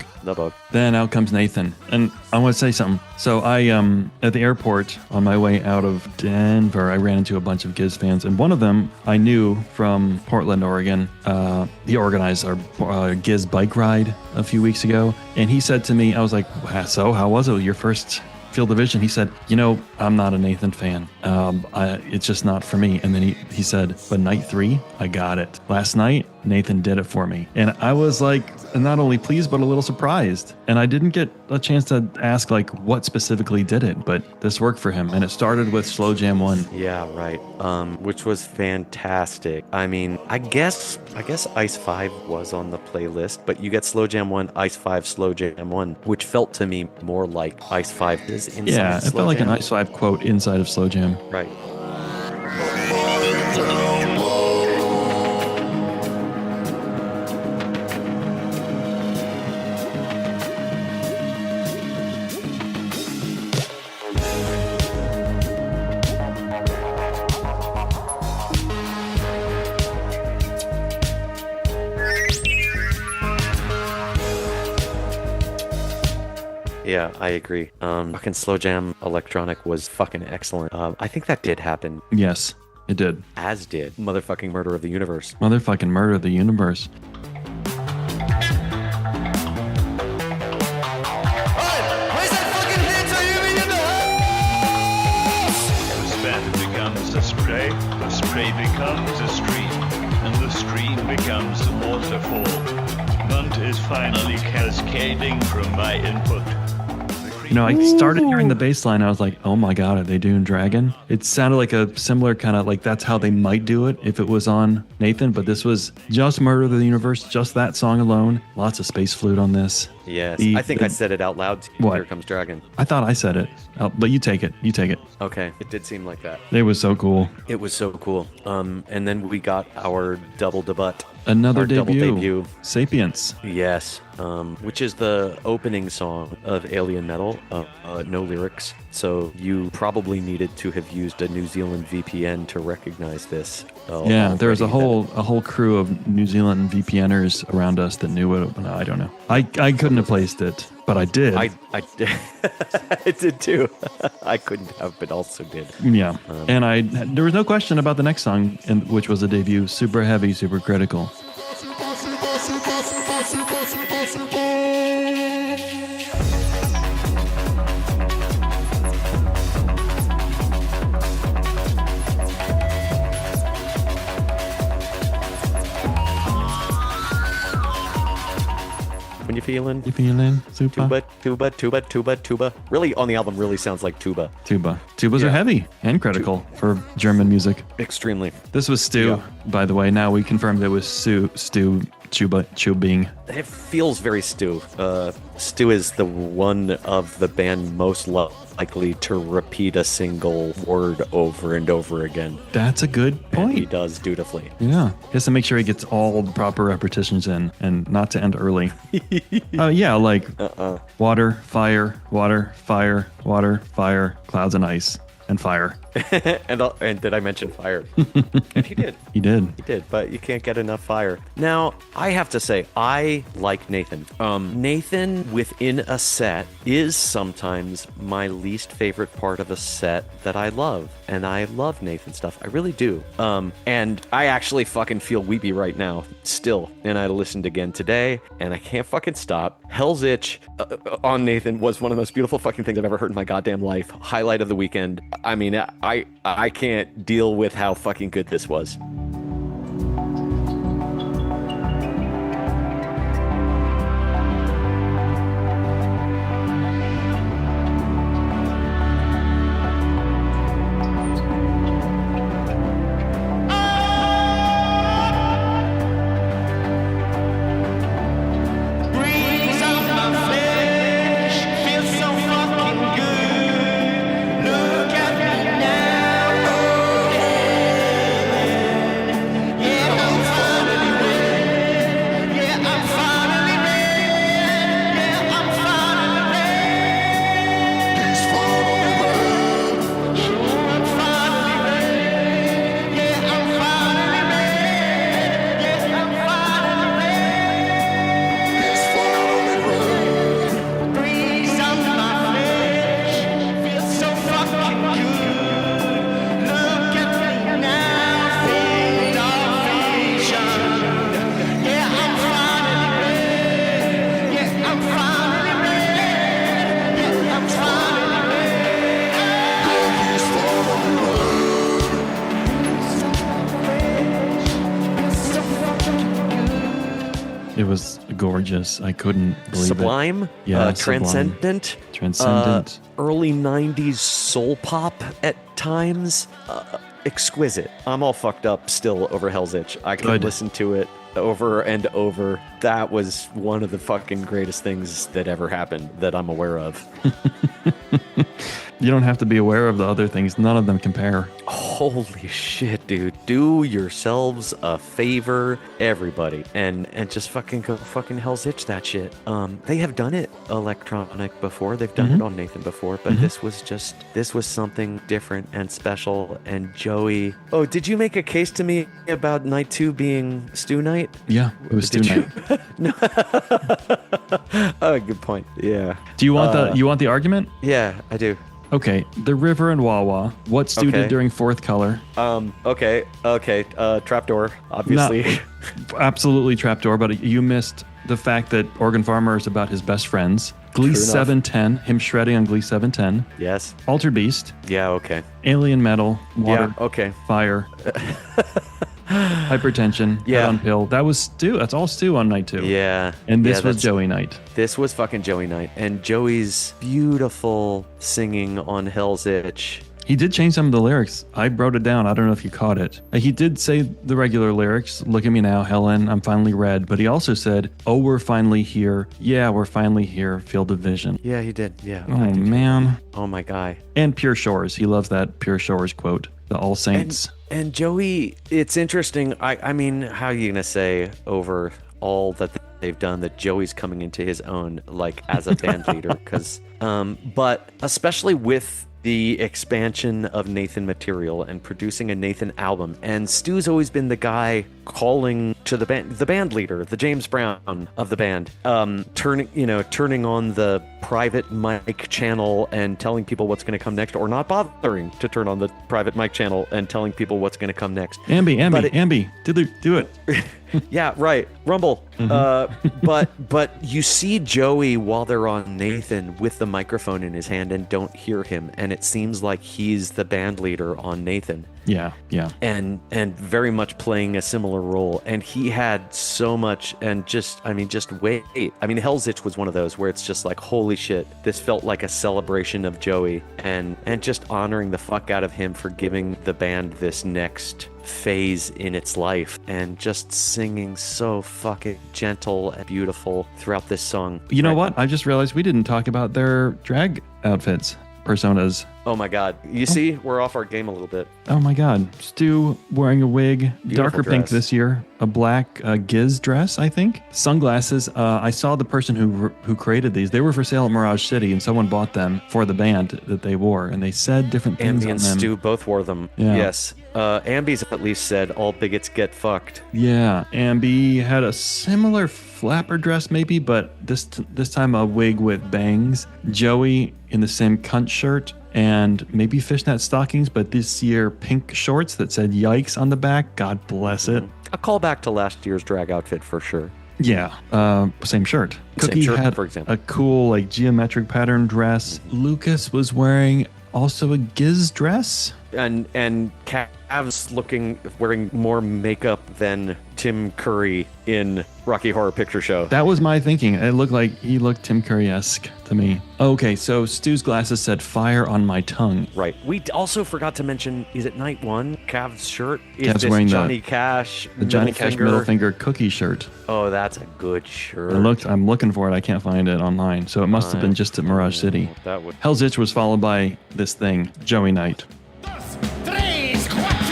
Then out comes Nathan. And I want to say something. So I, at the airport on my way out of Denver, I ran into a bunch of Giz fans. And one of them I knew from Portland, Oregon. He organized our Giz bike ride a few weeks ago. And he said to me, I was like, so how was it? Your first Field of Vision? He said, I'm not a Nathan fan. It's just not for me. And then he said, but night 3, I got it. Last night, Nathan did it for me. And I was like, not only pleased, but a little surprised. And I didn't get a chance to ask like what specifically did it, but this worked for him. And it started with Slow Jam 1. Yeah, right. Which was fantastic. I mean, I guess Ice 5 was on the playlist, but you get Slow Jam 1, Ice 5, Slow Jam 1, which felt to me more like Ice 5 is inside Yeah, it Slow felt like Jam. an Ice 5 quote inside of Slow Jam. Right. Yeah, I agree. Fucking Slow Jam Electronic was fucking excellent. I think that did happen, Yes, it did. as did Motherfucking Murder of the Universe. Motherfucking Murder of the Universe. The spat becomes a spray, the spray becomes a stream, and the stream becomes a waterfall. Munt is finally cascading from my input. I started hearing the bass line. I was like, oh my God, are they doing Dragon? It sounded like a similar kind of like that's how they might do it if it was on Nathan, but this was just Murder of the Universe, just that song alone. Lots of space flute on this. Yes, I think I said it out loud to you. What? Here Comes Dragon. I thought I said it, but you take it. You take it. Okay, it did seem like that. It was so cool. It was so cool. And then we got our double debut. Another Our double debut. debut. Sapiens. Yes, which is the opening song of Alien Metal, no lyrics. So you probably needed to have used a New Zealand VPN to recognize this. Yeah, there was a whole crew of New Zealand VPNers around us that knew it. No, I don't know. I couldn't have placed it, but I did. I did. I did too. I couldn't have, but also did. Yeah, and there was no question about the next song, which was a debut, Super Heavy, Super Critical. When you feeling? You feeling super? Tuba. Really, on the album, really sounds like tuba. Tuba. Tubas are heavy and critical for German music. Extremely. This was Stu, by the way. Now we confirmed it was Stu, Tubing. It feels very Stu. Stu is the one of the band most likely to repeat a single word over and over again. That's a good And he point. does dutifully. Yeah. He has to make sure he gets all the proper repetitions in and not to end early. Yeah, like water, fire, water, fire, water, fire, clouds and ice, and fire. and did I mention fire? And he did. He did. He did, but you can't get enough fire. Now, I have to say, I like Nathan. Nathan within a set is sometimes my least favorite part of a set that I love. And I love Nathan stuff. I really do. And I actually fucking feel weepy right now, still. And I listened again today, and I can't fucking stop. Hell's Itch on Nathan was one of the most beautiful fucking things I've ever heard in my goddamn life. Highlight of the weekend. I mean, I can't deal with how fucking good this was. Breeze on my flesh, feels so fucking good. Look at me now, gorgeous. I couldn't believe Sublime, it. Yeah, transcendent, Transcendent. early 90s soul pop at times. Exquisite. I'm all fucked up still over Hell's Itch. I can Good. listen to it over and over. That was one of the fucking greatest things that ever happened that I'm aware of. You don't have to be aware of the other things. None of them compare. Holy shit, dude. Do yourselves a favor, everybody, and just fucking go fucking Hell's Itch that shit. They have done it electronic before. They've done it on Nathan before, but this was something different and special. And Joey, oh, did you make a case to me about night 2 being Stew Night? Yeah, it was Stew Night. No. Oh, good point. Yeah. Do you want you want the argument? Yeah, I do. Okay, the river and Wawa. What Stu did Okay. during Fourth Color? Okay. Trapdoor, obviously. Absolutely trapdoor, but you missed the fact that Organ Farmer is about his best friends. Glee True enough. 710, him shredding on Glee 710. Yes. Alter Beast, Yeah, okay. Alien Metal, Water, Yeah, okay. Fire, Hypertension, Yeah. Head on Pill. That was Stu. That's all Stu on night 2. Yeah. And this yeah, was that's- Joey night. This was fucking Joey Night. And Joey's beautiful singing on Hell's Itch. He did change some of the lyrics. I wrote it down. I don't know if you caught it. He did say the regular lyrics. Look at me now, Helen. I'm finally red. But he also said, oh, we're finally here. Yeah, we're finally here. Field of Vision. Yeah, he did. Yeah. Oh, man. Oh, my guy. And Pure Shores. He loves that Pure Shores quote. The All Saints. And Joey, it's interesting. I mean, how are you going to say over all that they've done that Joey's coming into his own, like, as a band leader? Because, but especially with the expansion of Nathan material and producing a Nathan album. And Stu's always been the guy calling to the band leader, the James Brown of the band, turning on the private mic channel and telling people what's going to come next, or not bothering to turn on the private mic channel and telling people what's going to come next. Ambi, do it. Yeah, right. Rumble. But you see Joey while they're on Nathan with the microphone in his hand and don't hear him, and it seems like he's the band leader on Nathan. Yeah. And very much playing a similar role. And he had so much, and just wait. I mean, Hell's Itch was one of those where it's just like, holy shit, this felt like a celebration of Joey and just honoring the fuck out of him for giving the band this next phase in its life, and just singing so fucking gentle and beautiful throughout this song. You know what? I just realized we didn't talk about their drag outfits, personas. Oh my god. You see, we're off our game a little bit. Oh my god. Stu wearing a wig, darker pink dress. this year, a black Giz dress, I think. Sunglasses. I saw the person who created these. They were for sale at Mirage City, and someone bought them for the band that they wore, and they said different things Ambi on and them. Stu both wore them. Yeah. Yes. Ambi's at least said all bigots get fucked. Yeah, Ambi had a similar flapper dress maybe, but this time a wig with bangs. Joey in the same cunt shirt and maybe fishnet stockings, but this year pink shorts that said yikes on the back. God bless it. A callback to last year's drag outfit for sure. Yeah, same shirt. Same Cookie shirt, had for example. a cool like geometric pattern dress. Lucas was wearing also a Giz dress. And Cavs wearing more makeup than Tim Curry in Rocky Horror Picture Show. That was my thinking. It looked like he looked Tim Curry-esque to me. Okay, so Stu's glasses said fire on my tongue. Right. We also forgot to mention, is it night one? Cav's shirt? Is Cav's this wearing Johnny Cash? The Johnny Cash middle finger cookie shirt. Oh, that's a good shirt. I'm looking for it. I can't find it online. So it must have been just at Mirage City. That would. Hell's Itch was followed by this thing, Joey Night. Tres, cuatro.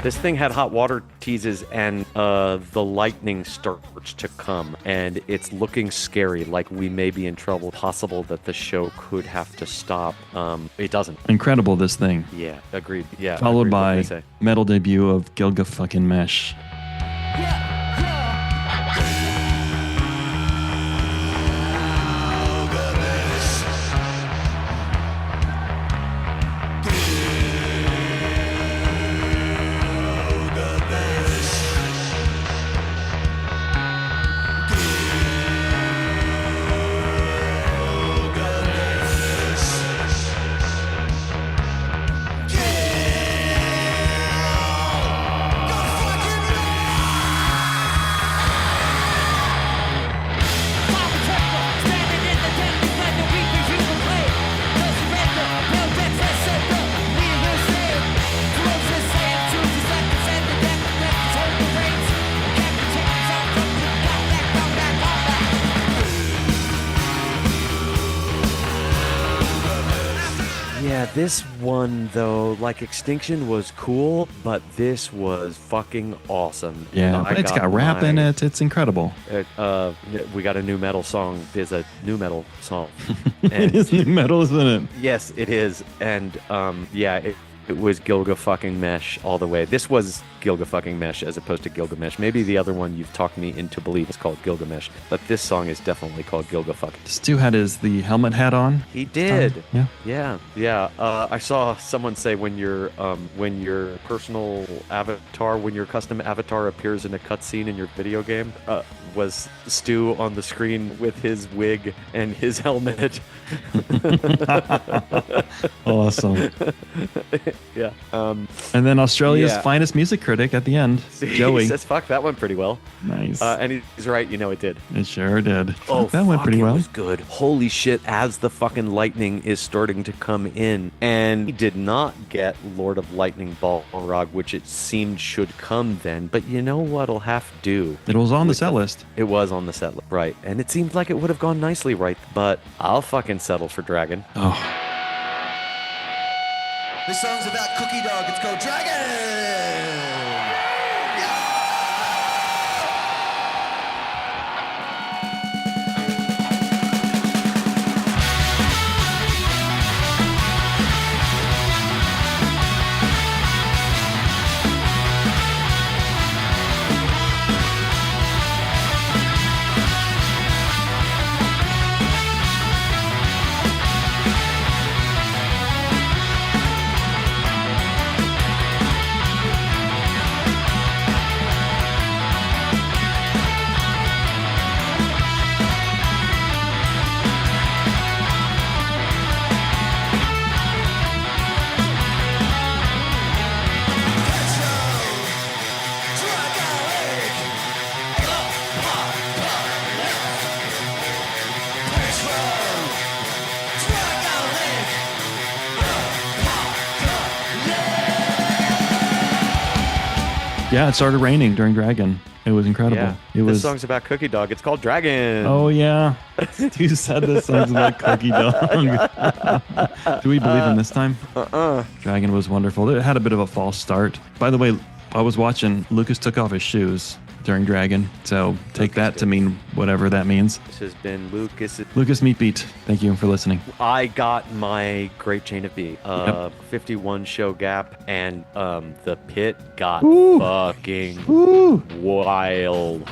This thing had hot water teases, and the lightning starts to come, and it's looking scary, like we may be in trouble. Possible that the show could have to stop. It doesn't. Incredible, this thing. Yeah, agreed. Yeah. Followed agreed what by they say. metal debut of Gilga fucking Mesh. This one, though, like Extinction was cool, but this was fucking awesome. Yeah, I but it's got rap in it. It's incredible. We got a new metal song. There's a new metal song. It is new metal, isn't it? Yes, it is. And yeah, it was Gilga fucking Mesh all the way. This was Gilga fucking Mesh as opposed to Gilgamesh. Maybe the other one you've talked me into believe is called Gilgamesh, but this song is definitely called Gilga fucking. Stu had the helmet hat on. He did. Yeah. Yeah. I saw someone say when your personal avatar, when your custom avatar appears in a cutscene in your video game, was Stu on the screen with his wig and his helmet. Awesome. Yeah. And then Australia's finest music critic at the end, Joey. He says, fuck, that went pretty well. Nice. And he's right, it did. It sure did. Oh, that went pretty well. It was good. Holy shit, as the fucking lightning is starting to come in. And he did not get Lord of Lightning Balrog, which it seemed should come then. But you know what'll have to do? It was on the set list. It was on the set list, right. And it seemed like it would have gone nicely, right? But I'll fucking settle for Dragon. Oh. This song's about Cookie Dog. It's called Dragon. Yeah, it started raining during Dragon. It was incredible. Yeah. This song's about Cookie Dog. It's called Dragon. Oh, yeah. You said this song's about Cookie Dog. Do we believe him this time? Dragon was wonderful. It had a bit of a false start. By the way, I was watching, Lucas took off his shoes during Dragon, so take that to mean whatever that means. This has been Lucas Meatbeat. Thank you for listening. I got my Great Chain of B, 51 show gap, and the pit got fucking wild.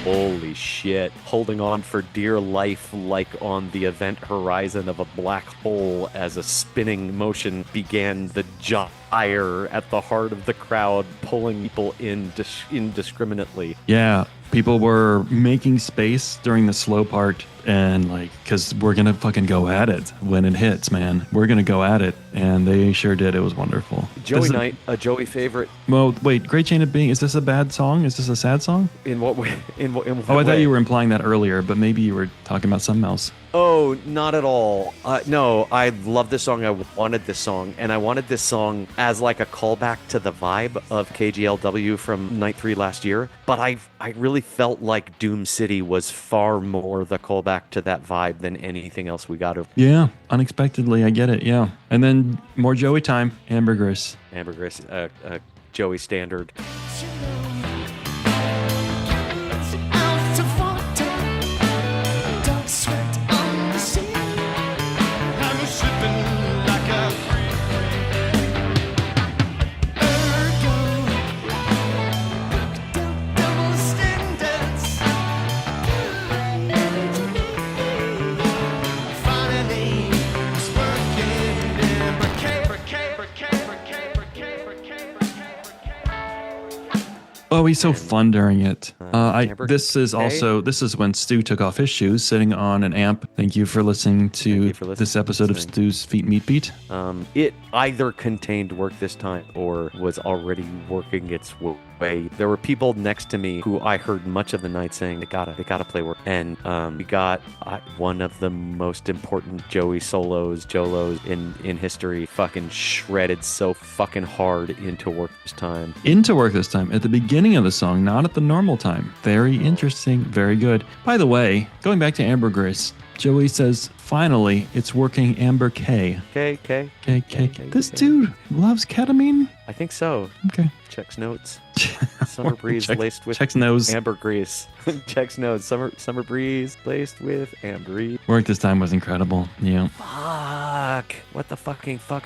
Holy shit. Holding on for dear life like on the event horizon of a black hole as a spinning motion began the gyre at the heart of the crowd, pulling people in indiscriminately. Yeah, people were making space during the slow part and because we're going to fucking go at it when it hits, man. We're going to go at it. And they sure did. It was wonderful. Joey Knight, a Joey favorite. Well, wait, Great Chain of Being, is this a bad song? Is this a sad song? In what way? In what I way? thought you were implying that earlier, but maybe you were talking about something else. Oh, not at all. No, I love this song. I wanted this song. And I wanted this song as like a callback to the vibe of KGLW from Night 3 last year. But I really felt like Doom City was far more the callback to that vibe than anything else we got. Yeah, unexpectedly, I get it, yeah. And then more Joey time, Ambergris. Ambergris, Joey standard. Oh, he's so fun during it. Amber This is when Stu took off his shoes, sitting on an amp. Thank you for listening to this episode of Stu's Feet Meat Beat. It either contained work this time or was already working its way. There were people next to me who I heard much of the night saying they gotta play work, and we got one of the most important Jolos in history, fucking shredded so fucking hard into work this time. At the beginning of the song, not at the normal time. Very interesting, very good. By the way, going back to Ambergris, Joey says, finally, it's working Amber K. K. This dude loves ketamine? I think so. Okay. Checks notes. Summer breeze laced with checks nose. ambergris. Checks nose. Summer breeze laced with ambergris. Work this time was incredible. Yeah. Fuck. What the fucking fuck?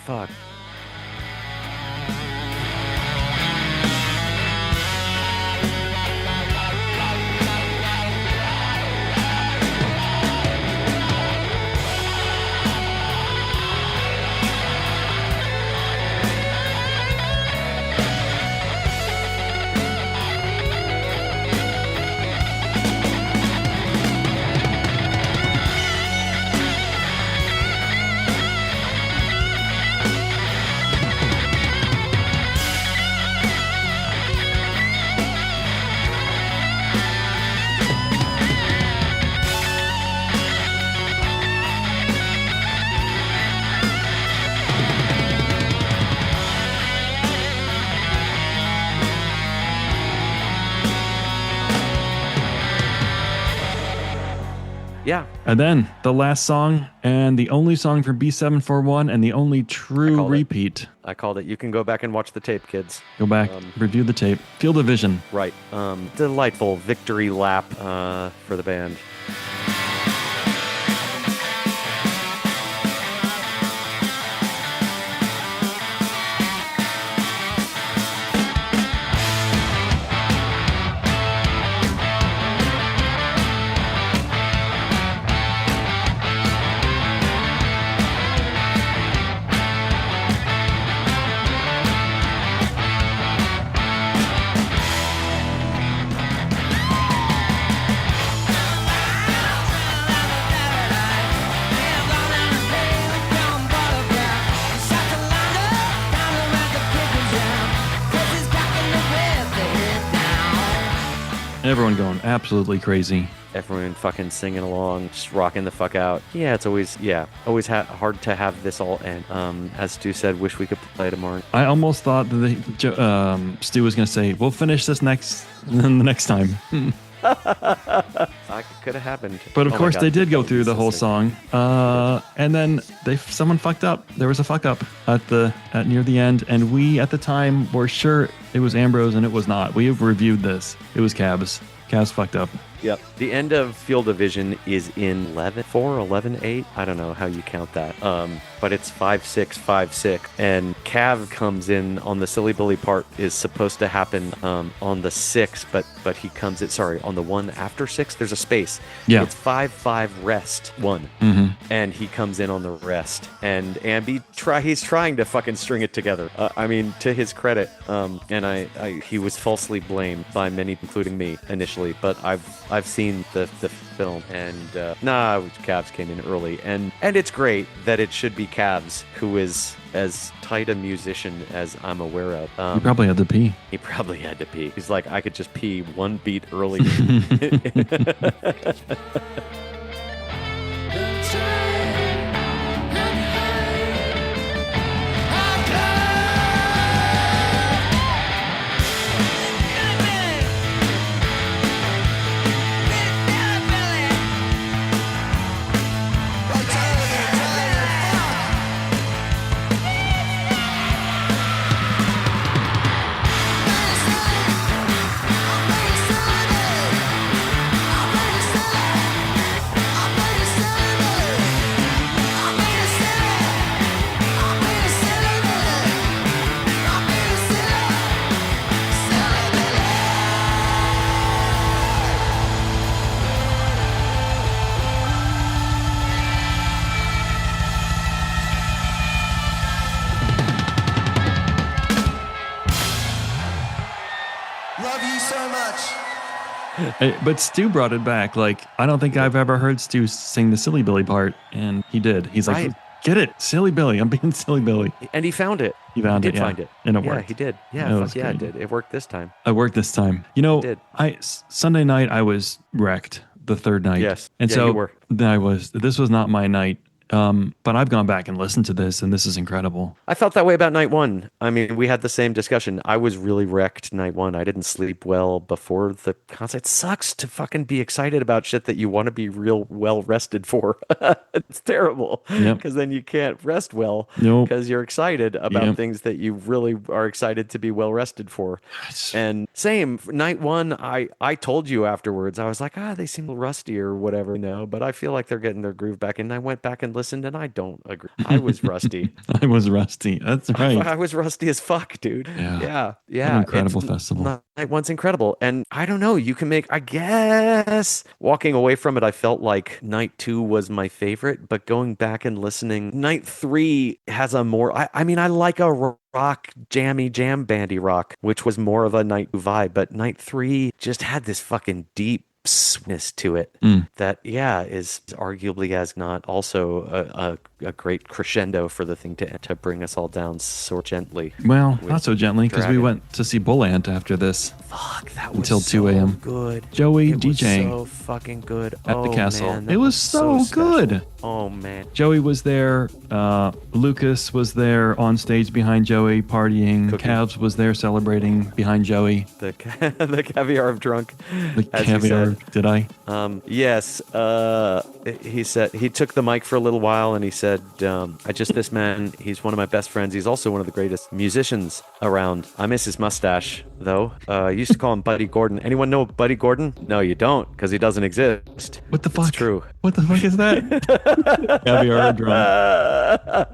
Yeah. And then the last song and the only song from B741 and the only true repeat. I called it. You can go back and watch the tape, kids. Go back, review the tape, feel the vision. Right. Delightful victory lap for the band. Everyone going absolutely crazy. Everyone fucking singing along, just rocking the fuck out. Yeah, it's always hard to have this all end. As Stu said, wish we could play tomorrow. I almost thought that Stu was going to say, we'll finish this the next time. Could have happened. But of course, they did go through the whole song. And then someone fucked up. There was a fuck up at near the end. And we, at the time, were sure it was Ambrose, and it was not. We have reviewed this. It was Cabs. Cabs fucked up. Yep. The end of Field of Vision is in 11-4, 11-8. I don't know how you count that. But it's 5-6, 5-6. And Cav comes in on the Silly Billy part is supposed to happen on the 6, but he comes in, on the one after 6, there's a space. Yeah. It's 5-5 rest 1. Mm-hmm. And he comes in on the rest. And Ambi he's trying to fucking string it together. I mean, to his credit. And he was falsely blamed by many, including me initially, but I've seen the film, and Cavs came in early, and it's great that it should be Cavs, who is as tight a musician as I'm aware of. He probably had to pee. He probably had to pee. He's like, I could just pee one beat early. But Stu brought it back. Like, I don't think I've ever heard Stu sing the Silly Billy part, and he did. He's Right. like, get it, Silly Billy. I'm being Silly Billy. And he found it. He found He it, did find it. and it Yeah, worked. he did. It Yeah, was fuck yeah, it great. did. It worked this time. I worked this time. You know, did. Sunday night I was wrecked. The third night. Yes. And Yeah, so you were. This was not my night. But I've gone back and listened to this, and this is incredible. I felt that way about night one. I mean, we had the same discussion. I was really wrecked night one. I didn't sleep well before the concert. It sucks to fucking be excited about shit that you want to be real well rested for. It's terrible. Yep. Because then you can't rest well. Nope. Because you're excited about Yep. things that you really are excited to be well rested for. And same, night one, I told you afterwards, I was like, they seem a little rusty or whatever, but I feel like they're getting their groove back. And I went back and listened, and I don't agree. I was rusty. I was rusty. That's right. I was rusty as fuck, dude. Yeah. Yeah. What an incredible festival. Night one's incredible. And I don't know, you can make, I guess, walking away from it, I felt like night two was my favorite, but going back and listening, night three has a more, I mean, I like a rock, jammy, jam bandy rock, which was more of a night two vibe, but night three just had this fucking deep sweetness to it that is arguably as not also a great crescendo for the thing to bring us all down so gently. Well, not so gently, because we Dragon. went to see Bull Ant after this. Fuck, that was Until 2 so a.m. good. Joey It DJing was so fucking good at the castle. Man, that It was so special. good. Oh man, Joey was there. Lucas was there on stage behind Joey, partying. Cooking. Cavs was there celebrating behind Joey. the the caviar of drunk. The as he caviar. said. Did I? Yes. He said he took the mic for a little while and he said, this man, he's one of my best friends. He's also one of the greatest musicians around. I miss his mustache, though. I used to call him Buddy Gordon. Anyone know Buddy Gordon? No, you don't, because he doesn't exist. What the fuck? It's true. What the fuck is that? Caviar drum.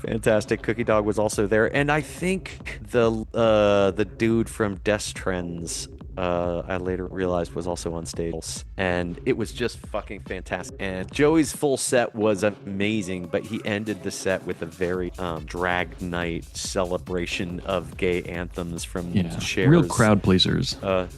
Fantastic. Cookie Dog was also there, and I think the dude from Death Trends, I later realized was also on stage, and it was just fucking fantastic. And Joey's full set was amazing, but he ended the set with a very drag night celebration of gay anthems from Cher's. Real crowd pleasers.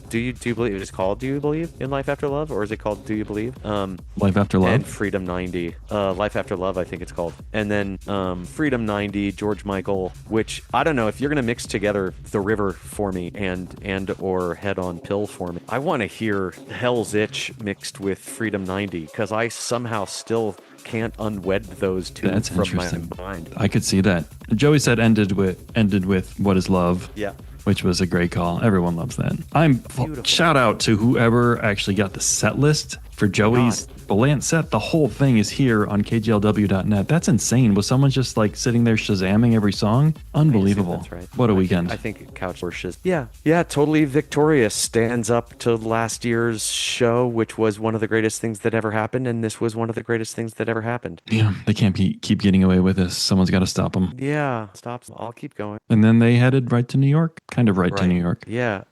Do you believe it's called Do You Believe in Life After Love, or is it called Do You Believe? Life After Love. And Freedom 90. Life After Love, I think it's called. And then Freedom 90, George Michael, which I don't know if you're gonna mix together The River for me and or Head on Pill for me. I want to hear Hell's Itch mixed with Freedom 90, because I somehow still can't unwed those two That's from interesting. my mind. I could see that. Joey said ended with What Is Love? Yeah. Which was a great call. Everyone loves that. Shout out to whoever actually got the set list for Joey's Belant set. The whole thing is here on kglw.net. That's insane. Was someone just like sitting there shazamming every song? Unbelievable. That's right. What a weekend. I think Couch Worships. Yeah, totally victorious. Stands up to last year's show, which was one of the greatest things that ever happened, and this was one of the greatest things that ever happened. Yeah, they can't keep getting away with this. Someone's got to stop them. Yeah, stop. I'll keep going. And then they headed right to New York. Kind of right to New York. Yeah.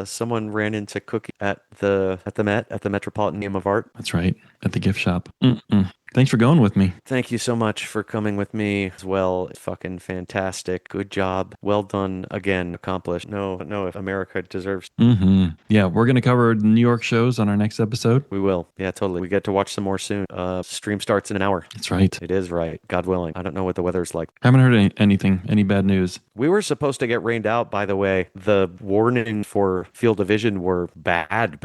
Someone ran into Cookie at the Metropolitan Museum of Art. That's right. At the gift shop. Thanks for going with me. Thank you so much for coming with me as well. It's fucking fantastic. Good job. Well done. Again, accomplished. No, if America deserves. Yeah, we're going to cover New York shows on our next episode. We will. Yeah, totally. We get to watch some more soon. Stream starts in an hour. That's right. It is right. God willing. I don't know what the weather's like. Haven't heard any bad news. We were supposed to get rained out, by the way. The warning for Field of Vision were bad,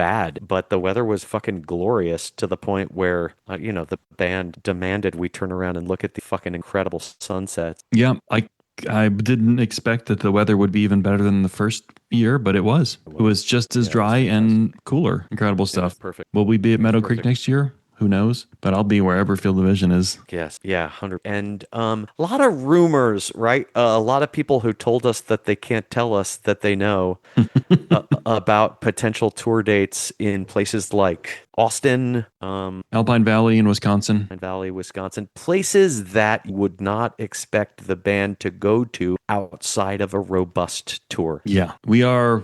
but the weather was fucking glorious to the point where, the band demanded we turn around and look at the fucking incredible sunsets. Yeah, I didn't expect that the weather would be even better than the first year, but it was. It was just as dry and cooler. Incredible stuff. Perfect. Will we be at Meadow Creek next year? Who knows? But I'll be wherever Field of Vision is. Yes. Yeah, 100. And a lot of rumors, right? A lot of people who told us that they can't tell us that they know about potential tour dates in places like Austin, Alpine Valley in Wisconsin. Valley, Wisconsin, places that you would not expect the band to go to outside of a robust tour. Yeah, we're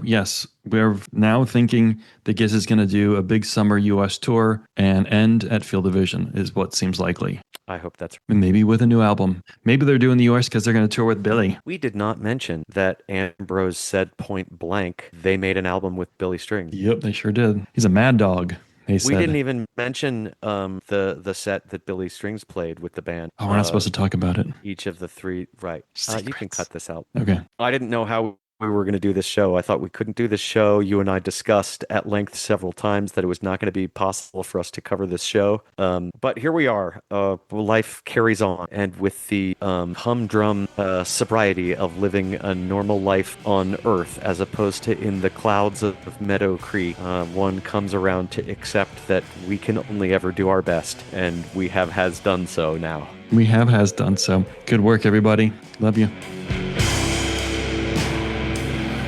now thinking that Giz is going to do a big summer U.S. tour and end at Field of Vision is what seems likely. I hope that's. And maybe with a new album. Maybe they're doing the yours because they're going to tour with Billy. We did not mention that Ambrose said point blank they made an album with Billy Strings. Yep, they sure did. He's a mad dog. They said. We didn't even mention the set that Billy Strings played with the band. Oh, we're not supposed to talk about it. Each of the three, right? You can cut this out. Okay. I didn't know how we were going to do this show. I thought we couldn't do this show. You and I discussed at length several times that it was not going to be possible for us to cover this show. But here we are. Life carries on. And with the humdrum sobriety of living a normal life on Earth as opposed to in the clouds of Meadow Creek, one comes around to accept that we can only ever do our best. And we has done so now. We has done so. Good work, everybody. Love you.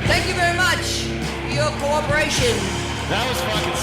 Thank you very much for your cooperation. That was fucking